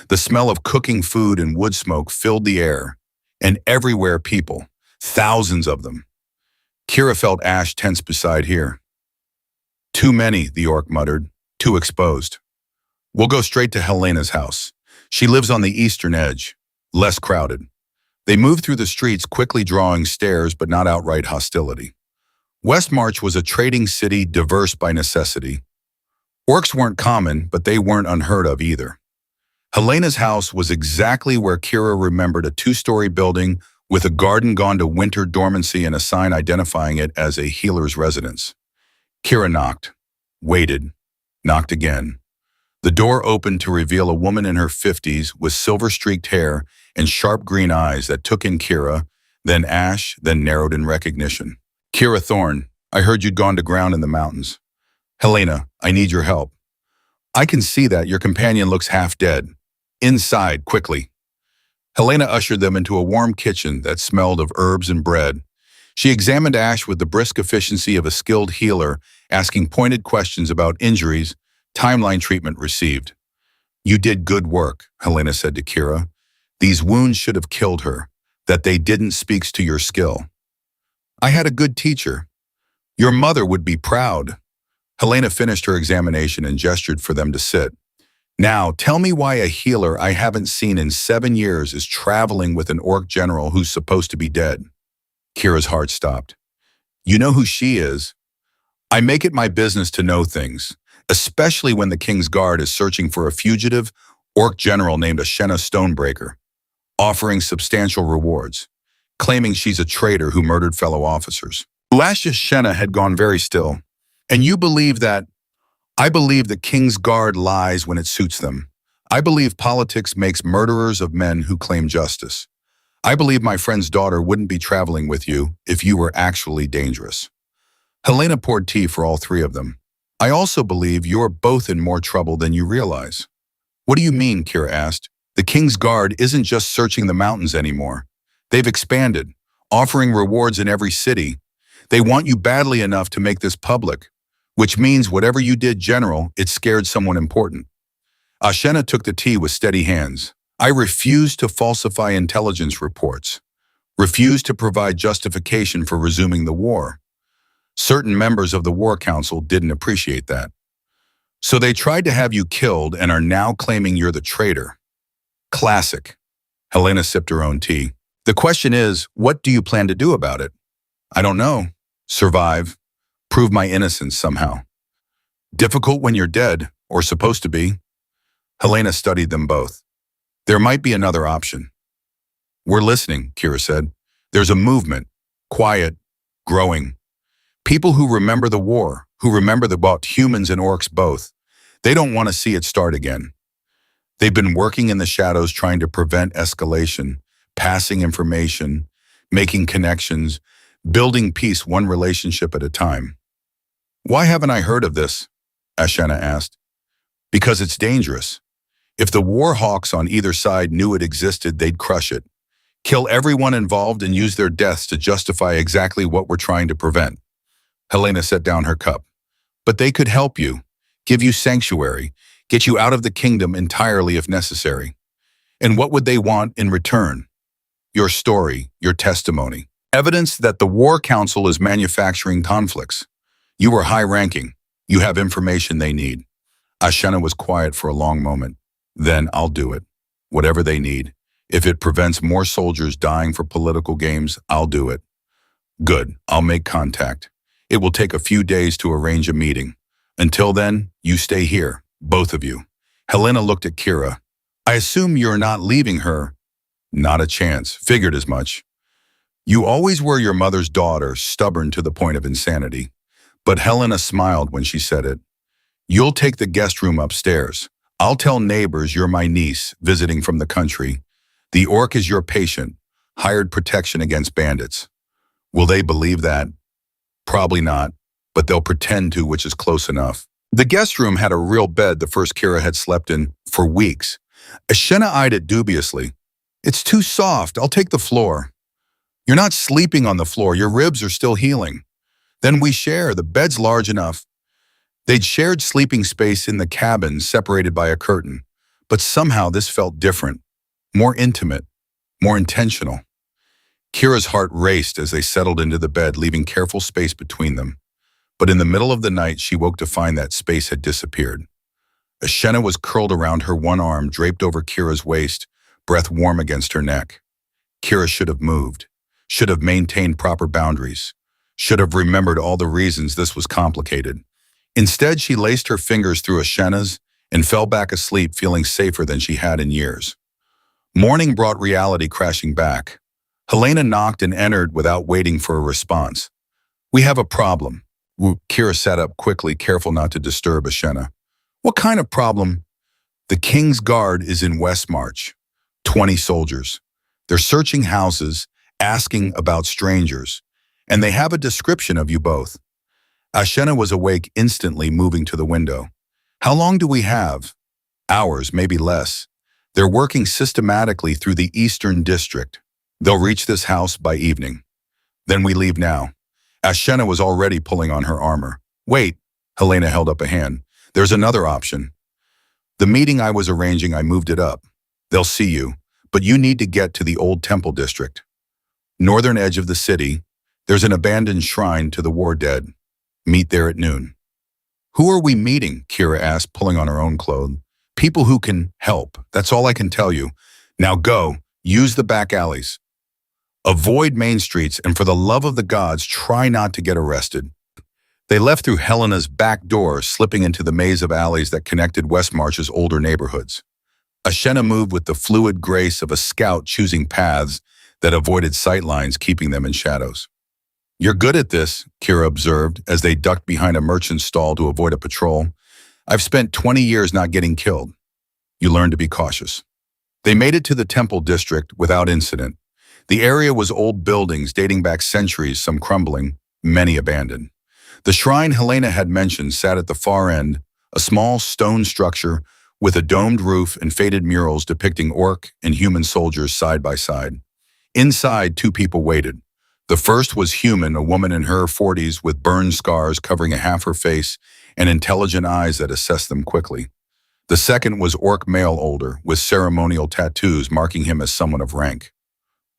The smell of cooking food and wood smoke filled the air. And everywhere people, thousands of them. Kira felt Ash tense beside her. Too many, the orc muttered. Too exposed. We'll go straight to Helena's house. She lives on the eastern edge. Less crowded. They moved through the streets, quickly drawing stares but not outright hostility. Westmarch was a trading city diverse by necessity. Orcs weren't common, but they weren't unheard of either. Helena's house was exactly where Kira remembered, a 2-story building with a garden gone to winter dormancy and a sign identifying it as a healer's residence. Kira knocked, waited, knocked again. The door opened to reveal a woman in her 50s with silver-streaked hair and sharp green eyes that took in Kira, then Ash, then narrowed in recognition. Kira Thorne, I heard you'd gone to ground in the mountains. Helena, I need your help. I can see that your companion looks half dead. Inside, quickly. Helena ushered them into a warm kitchen that smelled of herbs and bread. She examined Ash with the brisk efficiency of a skilled healer, asking pointed questions about injuries, timeline treatment received. You did good work, Helena said to Kira. These wounds should have killed her. That they didn't speaks to your skill. I had a good teacher. Your mother would be proud. Helena finished her examination and gestured for them to sit. Now, tell me why a healer I haven't seen in 7 years is traveling with an orc general who's supposed to be dead. Kira's heart stopped. You know who she is? I make it my business to know things, especially when the King's Guard is searching for a fugitive orc general named Ashena Stonebreaker, offering substantial rewards, claiming she's a traitor who murdered fellow officers. Last Ashena had gone very still. And you believe that? I believe the King's Guard lies when it suits them. I believe politics makes murderers of men who claim justice. I believe my friend's daughter wouldn't be traveling with you if you were actually dangerous. Helena poured tea for all 3 of them. I also believe you're both in more trouble than you realize. What do you mean? Kira asked. The King's Guard isn't just searching the mountains anymore. They've expanded, offering rewards in every city. They want you badly enough to make this public, which means whatever you did, General, it scared someone important. Ashena took the tea with steady hands. I refuse to falsify intelligence reports. Refuse to provide justification for resuming the war. Certain members of the War Council didn't appreciate that. So they tried to have you killed and are now claiming you're the traitor. Classic. Helena sipped her own tea. The question is, what do you plan to do about it? I don't know. Survive. Prove my innocence somehow. Difficult when you're dead, or supposed to be. Helena studied them both. There might be another option. We're listening, Kira said. There's a movement, quiet, growing. People who remember the war, who remember about humans and orcs both. They don't want to see it start again. They've been working in the shadows trying to prevent escalation, passing information, making connections, building peace one relationship at a time. Why haven't I heard of this? Ashena asked. Because it's dangerous. If the war hawks on either side knew it existed, they'd crush it, kill everyone involved and use their deaths to justify exactly what we're trying to prevent. Helena set down her cup. But they could help you, give you sanctuary, get you out of the kingdom entirely if necessary. And what would they want in return? Your story, your testimony. Evidence that the War Council is manufacturing conflicts. You are high-ranking. You have information they need. Ashena was quiet for a long moment. Then I'll do it. Whatever they need. If it prevents more soldiers dying for political games, I'll do it. Good. I'll make contact. It will take a few days to arrange a meeting. Until then, you stay here, both of you. Helena looked at Kira. I assume you're not leaving her. Not a chance. Figured as much. You always were your mother's daughter, stubborn to the point of insanity. But Helena smiled when she said it. You'll take the guest room upstairs. I'll tell neighbors you're my niece, visiting from the country. The orc is your patient, hired protection against bandits. Will they believe that? Probably not, but they'll pretend to, which is close enough. The guest room had a real bed the first Kira had slept in for weeks. Ashena eyed it dubiously. It's too soft. I'll take the floor. You're not sleeping on the floor. Your ribs are still healing. Then we share. The bed's large enough. They'd shared sleeping space in the cabin, separated by a curtain. But somehow this felt different, more intimate, more intentional. Kira's heart raced as they settled into the bed, leaving careful space between them. But in the middle of the night, she woke to find that space had disappeared. Ashena was curled around her, one arm draped over Kira's waist, breath warm against her neck. Kira should have moved, should have maintained proper boundaries, should have remembered all the reasons this was complicated. Instead, she laced her fingers through Ashena's and fell back asleep, feeling safer than she had in years. Morning brought reality crashing back. Helena knocked and entered without waiting for a response. We have a problem. Kira sat up quickly, careful not to disturb Ashena. What kind of problem? The King's Guard is in Westmarch. 20 soldiers. They're searching houses, asking about strangers, and they have a description of you both. Ashena was awake instantly, moving to the window. How long do we have? Hours, maybe less. They're working systematically through the Eastern District. They'll reach this house by evening. Then we leave now. Ashena was already pulling on her armor. Wait, Helena held up a hand. There's another option. The meeting I was arranging, I moved it up. They'll see you, but you need to get to the old temple district. Northern edge of the city, there's an abandoned shrine to the war dead. Meet there at noon. Who are we meeting? Kira asked, pulling on her own clothes. People who can help. That's all I can tell you. Now go, use the back alleys. Avoid main streets, and for the love of the gods, try not to get arrested. They left through Helena's back door, slipping into the maze of alleys that connected Westmarch's older neighborhoods. Ashena moved with the fluid grace of a scout, choosing paths that avoided sightlines, keeping them in shadows. You're good at this, Kira observed as they ducked behind a merchant's stall to avoid a patrol. I've spent 20 years not getting killed. You learn to be cautious. They made it to the temple district without incident. The area was old buildings dating back centuries, some crumbling, many abandoned. The shrine Helena had mentioned sat at the far end, a small stone structure with a domed roof and faded murals depicting orc and human soldiers side by side. Inside, two people waited. The first was human, a woman in her 40s with burn scars covering half her face and intelligent eyes that assessed them quickly. The second was orc male, older, with ceremonial tattoos marking him as someone of rank.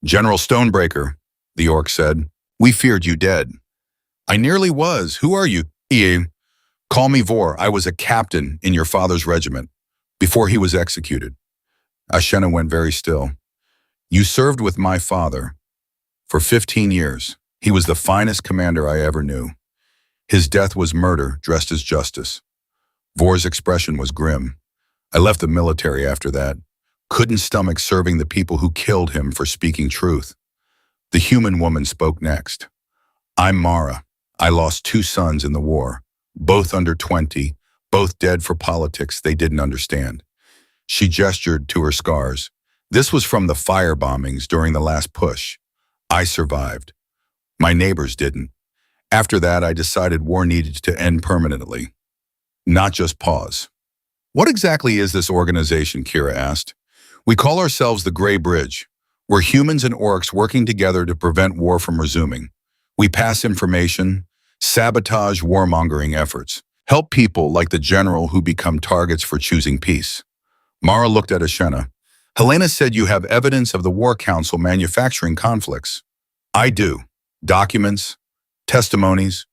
General Stonebreaker, the orc said, we feared you dead. I nearly was. Who are you? Call me Vor. I was a captain in your father's regiment before he was executed. Ashena went very still. You served with my father for 15 years. He was the finest commander I ever knew. His death was murder dressed as justice. Vor's expression was grim. I left the military after that. Couldn't stomach serving the people who killed him for speaking truth. The human woman spoke next. I'm Mara. I lost 2 sons in the war, both under 20, both dead for politics they didn't understand. She gestured to her scars. This was from the fire bombings during the last push. I survived. My neighbors didn't. After that, I decided war needed to end permanently, not just pause. What exactly is this organization? Kira asked. We call ourselves the Grey Bridge. We're humans and orcs working together to prevent war from resuming. We pass information, sabotage warmongering efforts, help people like the general who become targets for choosing peace. Mara looked at Ashena. Helena said you have evidence of the War Council manufacturing conflicts. I do. Documents, testimonies,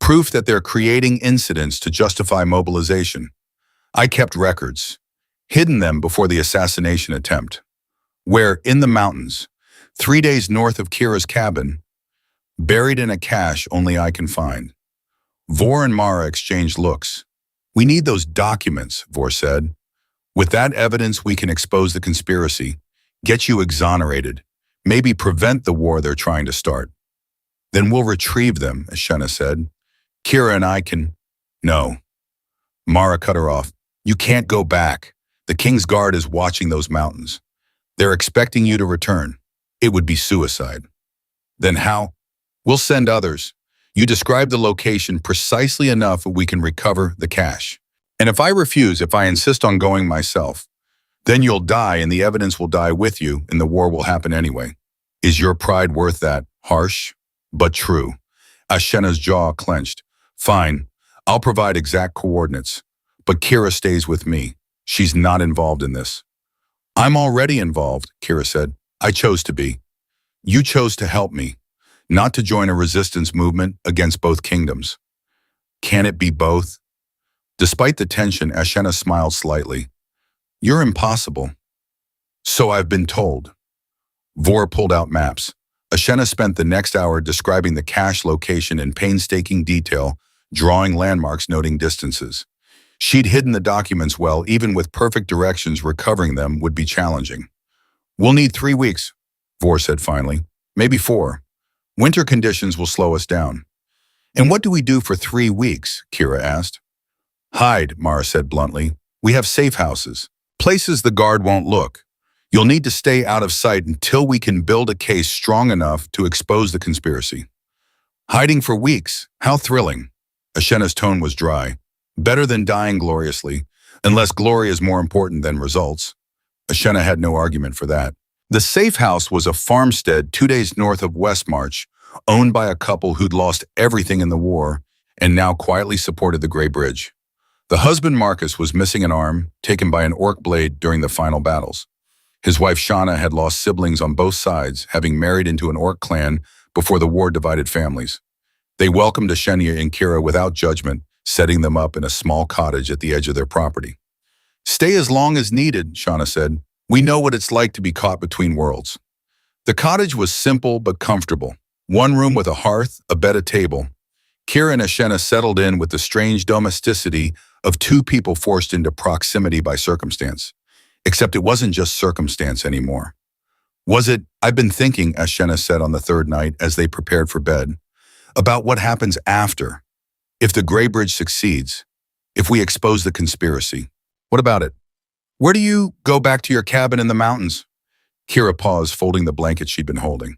proof that they're creating incidents to justify mobilization. I kept records, hidden them before the assassination attempt. Where, in the mountains, 3 days north of Kira's cabin, buried in a cache only I can find. Vor and Mara exchanged looks. We need those documents, Vor said. With that evidence, we can expose the conspiracy, get you exonerated, maybe prevent the war they're trying to start. Then we'll retrieve them, Ashena said. Kira and I can... No. Mara cut her off. You can't go back. The King's Guard is watching those mountains. They're expecting you to return. It would be suicide. Then how? We'll send others. You describe the location precisely enough that we can recover the cash. And if I refuse, if I insist on going myself, then you'll die and the evidence will die with you and the war will happen anyway. Is your pride worth that? Harsh, but true. Ashena's jaw clenched. Fine, I'll provide exact coordinates. But Kira stays with me. She's not involved in this. I'm already involved, Kira said. I chose to be. You chose to help me, not to join a resistance movement against both kingdoms. Can it be both? Despite the tension, Ashena smiled slightly. You're impossible. So I've been told. Vor pulled out maps. Ashena spent the next hour describing the cache location in painstaking detail, drawing landmarks, noting distances. She'd hidden the documents well. Even with perfect directions, recovering them would be challenging. We'll need 3 weeks, Vor said finally. Maybe 4. Winter conditions will slow us down. And what do we do for 3 weeks? Kira asked. Hide, Mara said bluntly. We have safe houses, places the guard won't look. You'll need to stay out of sight until we can build a case strong enough to expose the conspiracy. Hiding for weeks, how thrilling. Ashena's tone was dry. Better than dying gloriously, unless glory is more important than results. Ashena had no argument for that. The safe house was a farmstead 2 days north of Westmarch, owned by a couple who'd lost everything in the war and now quietly supported the Grey Bridge. The husband, Marcus, was missing an arm, taken by an orc blade during the final battles. His wife, Shauna, had lost siblings on both sides, having married into an orc clan before the war divided families. They welcomed Ashenia and Kira without judgment, setting them up in a small cottage at the edge of their property. Stay as long as needed, Shauna said. We know what it's like to be caught between worlds. The cottage was simple but comfortable. 1 room with a hearth, a bed, a table. Kira and Ashena settled in with the strange domesticity of 2 people forced into proximity by circumstance. Except it wasn't just circumstance anymore. Was it? I've been thinking, Ashena said on the 3rd night as they prepared for bed, about what happens after. If the Grey Bridge succeeds, if we expose the conspiracy, what about it? Where do you go? Back to your cabin in the mountains? Kira paused, folding the blanket she'd been holding.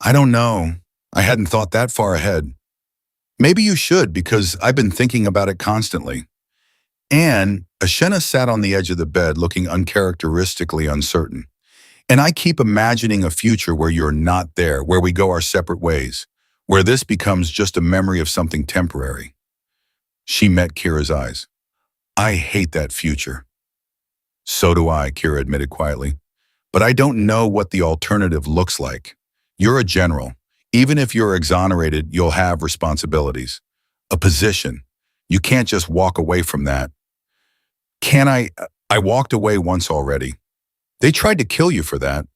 I don't know. I hadn't thought that far ahead. Maybe you should, because I've been thinking about it constantly. And Ashena sat on the edge of the bed, looking uncharacteristically uncertain. And I keep imagining a future where you're not there, where we go our separate ways, where this becomes just a memory of something temporary. She met Kira's eyes. I hate that future. So do I, Kira admitted quietly. But I don't know what the alternative looks like. You're a general. Even if you're exonerated, you'll have responsibilities. A position. You can't just walk away from that. Can I? I walked away once already. They tried to kill you for that.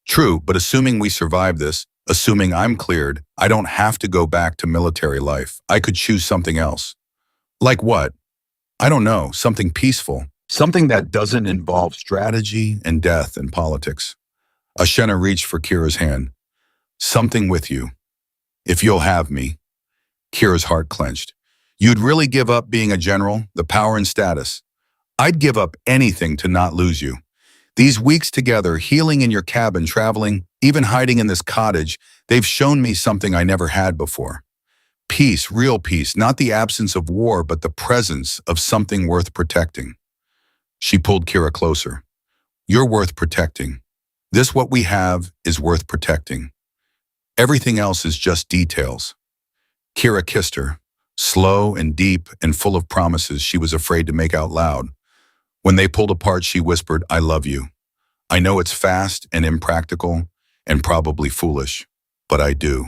True, but assuming we survive this, assuming I'm cleared, I don't have to go back to military life. I could choose something else. Like what? I don't know, something peaceful. Something that doesn't involve strategy and death and politics. Ashena reached for Kira's hand. Something with you. If you'll have me. Kira's heart clenched. You'd really give up being a general, the power and status. I'd give up anything to not lose you. These weeks together, healing in your cabin, traveling, even hiding in this cottage, they've shown me something I never had before. Peace, real peace, not the absence of war, but the presence of something worth protecting. She pulled Kira closer. You're worth protecting. This, what we have, is worth protecting. Everything else is just details. Kira kissed her, slow and deep and full of promises she was afraid to make out loud. When they pulled apart, she whispered, I love you. I know it's fast and impractical and probably foolish, but I do.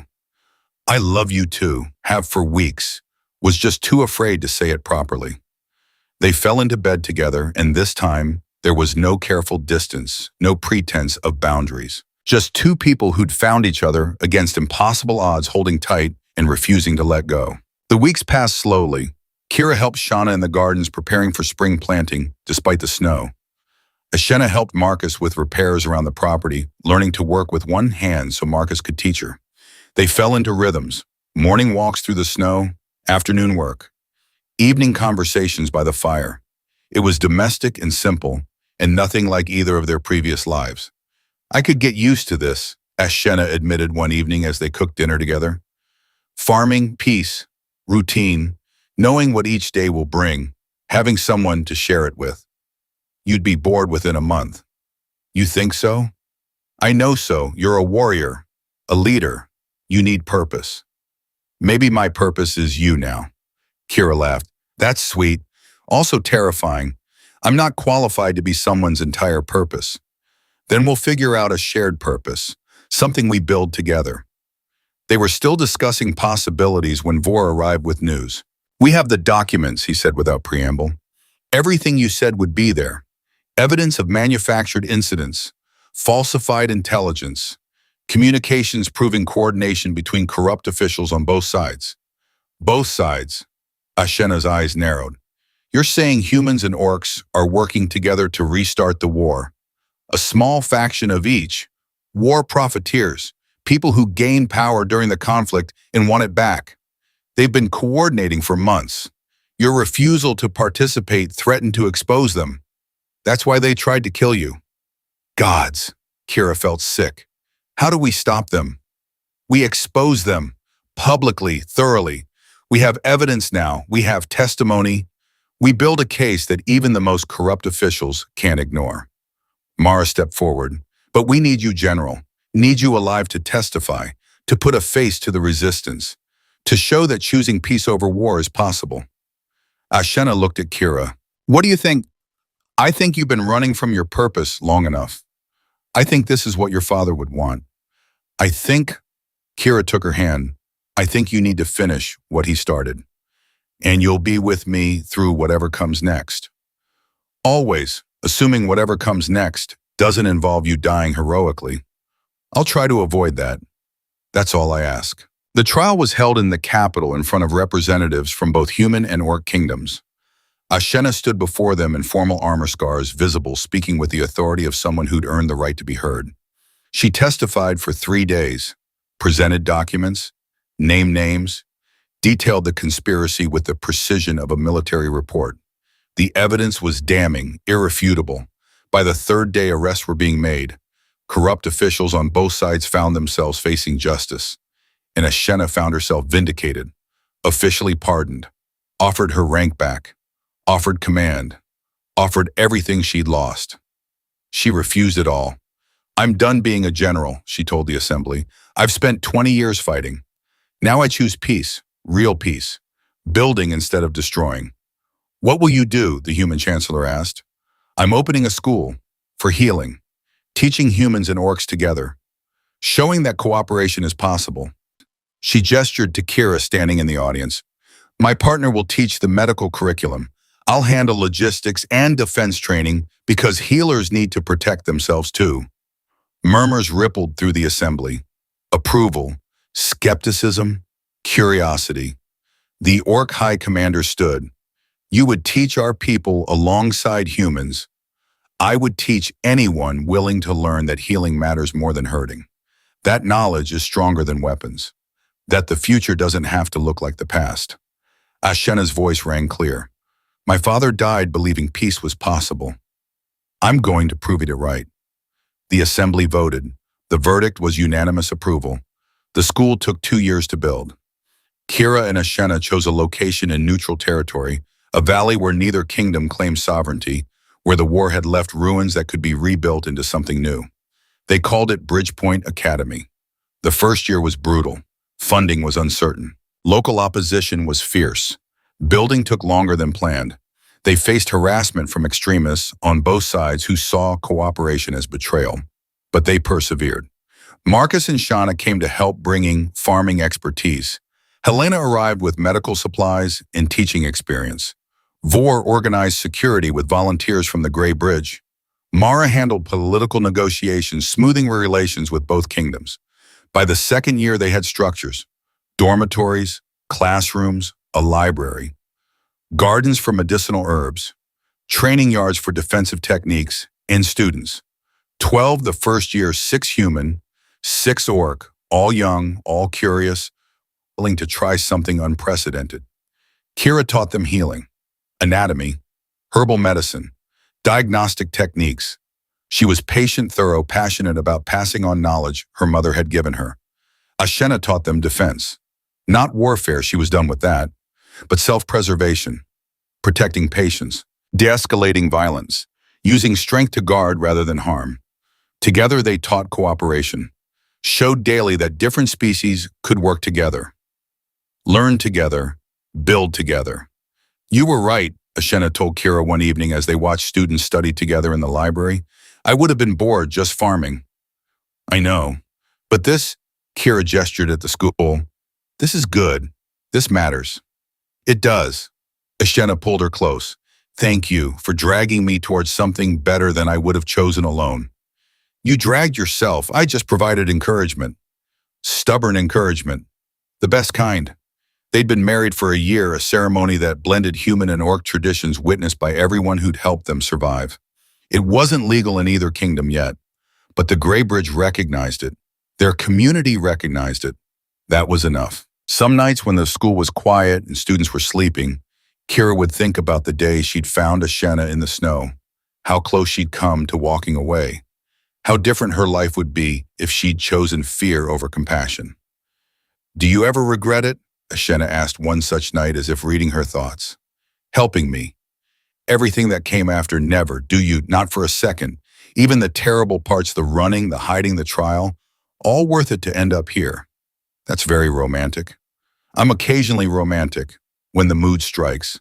I love you too, have for weeks, was just too afraid to say it properly. They fell into bed together, and this time, there was no careful distance, no pretense of boundaries. Just 2 people who'd found each other against impossible odds, holding tight and refusing to let go. The weeks passed slowly. Kira helped Shauna in the gardens preparing for spring planting, despite the snow. Ashena helped Marcus with repairs around the property, learning to work with one hand so Marcus could teach her. They fell into rhythms, morning walks through the snow, afternoon work, evening conversations by the fire. It was domestic and simple, and nothing like either of their previous lives. I could get used to this, Ashena admitted one evening as they cooked dinner together. Farming, peace, routine, knowing what each day will bring, having someone to share it with. You'd be bored within a month. You think so? I know so. You're a warrior, a leader. You need purpose. Maybe my purpose is you now. Kira laughed. That's sweet. Also terrifying. I'm not qualified to be someone's entire purpose. Then we'll figure out a shared purpose, something we build together. They were still discussing possibilities when Vor arrived with news. We have the documents, he said without preamble. Everything you said would be there. Evidence of manufactured incidents, falsified intelligence, communications proving coordination between corrupt officials on both sides. Both sides. Ashena's eyes narrowed. You're saying humans and orcs are working together to restart the war. A small faction of each. War profiteers. People who gained power during the conflict and want it back. They've been coordinating for months. Your refusal to participate threatened to expose them. That's why they tried to kill you. Gods, Kira felt sick. How do we stop them? We expose them, publicly, thoroughly. We have evidence now. We have testimony. We build a case that even the most corrupt officials can't ignore. Mara stepped forward. But we need you, General. Need you alive to testify, to put a face to the resistance, to show that choosing peace over war is possible. Ashena looked at Kira. What do you think? I think you've been running from your purpose long enough. I think this is what your father would want. I think, Kira took her hand, I think you need to finish what he started. And you'll be with me through whatever comes next. Always, assuming whatever comes next doesn't involve you dying heroically. I'll try to avoid that. That's all I ask. The trial was held in the capital in front of representatives from both human and orc kingdoms. Ashena stood before them in formal armor scars, visible, speaking with the authority of someone who'd earned the right to be heard. She testified for 3 days, presented documents, named names, detailed the conspiracy with the precision of a military report. The evidence was damning, irrefutable. By the 3rd day, arrests were being made. Corrupt officials on both sides found themselves facing justice, and Ashena found herself vindicated, officially pardoned, offered her rank back, offered command, offered everything she'd lost. She refused it all. I'm done being a general, she told the assembly. I've spent 20 years fighting. Now I choose peace, real peace, building instead of destroying. What will you do? The human chancellor asked. I'm opening a school for healing, teaching humans and orcs together, showing that cooperation is possible. She gestured to Kira standing in the audience. My partner will teach the medical curriculum. I'll handle logistics and defense training because healers need to protect themselves too. Murmurs rippled through the assembly. Approval, skepticism, curiosity. The orc high commander stood. You would teach our people alongside humans. I would teach anyone willing to learn that healing matters more than hurting. That knowledge is stronger than weapons. That the future doesn't have to look like the past. Ashena's voice rang clear. My father died believing peace was possible. I'm going to prove it right. The assembly voted. The verdict was unanimous approval. The school took 2 years to build. Kira and Ashena chose a location in neutral territory, a valley where neither kingdom claimed sovereignty, where the war had left ruins that could be rebuilt into something new. They called it Bridgepoint Academy. The first year was brutal. Funding was uncertain. Local opposition was fierce. Building took longer than planned. They faced harassment from extremists on both sides who saw cooperation as betrayal. But they persevered. Marcus and Shauna came to help, bringing farming expertise. Helena arrived with medical supplies and teaching experience. Vor organized security with volunteers from the Grey Bridge. Mara handled political negotiations, smoothing relations with both kingdoms. By the 2nd year, they had structures, dormitories, classrooms, a library, gardens for medicinal herbs, training yards for defensive techniques, and students. 12 the first year, 6 human, 6 orc, all young, all curious, willing to try something unprecedented. Kira taught them healing, anatomy, herbal medicine, diagnostic techniques. She was patient, thorough, passionate about passing on knowledge her mother had given her. Ashena taught them defense, Not warfare, she was done with that, but self-preservation, protecting patients, de-escalating violence, using strength to guard rather than harm. Together they taught cooperation, showed daily that different species could work together, learn together, build together. You were right, Ashena told Kira one evening as they watched students study together in the library. I would have been bored just farming. I know. But this, Kira gestured at the school, this is good. This matters. It does. Ashena pulled her close. Thank you for dragging me towards something better than I would have chosen alone. You dragged yourself. I just provided encouragement. Stubborn encouragement. The best kind. They'd been married for a year, a ceremony that blended human and orc traditions witnessed by everyone who'd helped them survive. It wasn't legal in either kingdom yet, but the Greybridge recognized it. Their community recognized it. That was enough. Some nights when the school was quiet and students were sleeping, Kira would think about the day she'd found Ashena in the snow, how close she'd come to walking away, how different her life would be if she'd chosen fear over compassion. Do you ever regret it? Ashena asked one such night as if reading her thoughts. Helping me. Everything that came after, never, do you, not for a second. Even the terrible parts, the running, the hiding, the trial, all worth it to end up here. That's very romantic. I'm occasionally romantic when the mood strikes.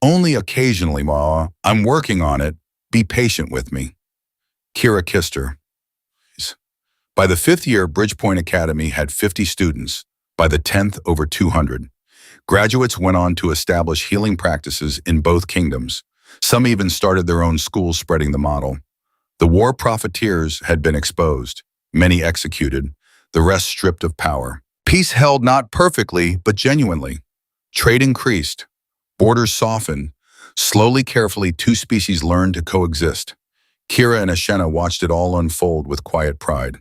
Only occasionally, Ma. I'm working on it. Be patient with me. Kira kissed her. By the 5th year, Bridgepoint Academy had 50 students. By the 10th, over 200. Graduates went on to establish healing practices in both kingdoms. Some even started their own schools spreading the model. The war profiteers had been exposed, many executed, the rest stripped of power. Peace held not perfectly, but genuinely. Trade increased. Borders softened. Slowly, carefully, two species learned to coexist. Kira and Ashena watched it all unfold with quiet pride.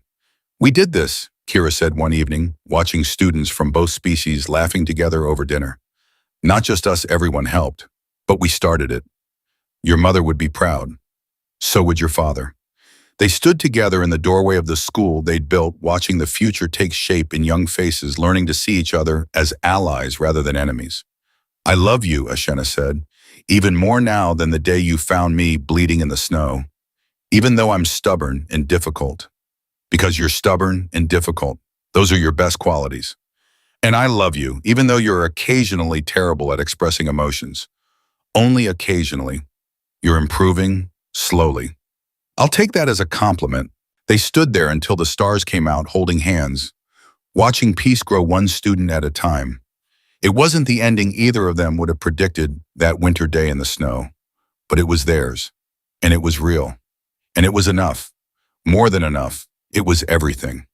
We did this, Kira said one evening, watching students from both species laughing together over dinner. Not just us, everyone helped, but we started it. Your mother would be proud. So would your father. They stood together in the doorway of the school they'd built, watching the future take shape in young faces, learning to see each other as allies rather than enemies. I love you, Ashena said, even more now than the day you found me bleeding in the snow. Even though I'm stubborn and difficult. Because you're stubborn and difficult. Those are your best qualities. And I love you, even though you're occasionally terrible at expressing emotions. Only occasionally. You're improving, slowly. I'll take that as a compliment. They stood there until the stars came out holding hands, watching peace grow one student at a time. It wasn't the ending either of them would have predicted that winter day in the snow, but it was theirs, and it was real, and it was enough, more than enough. It was everything.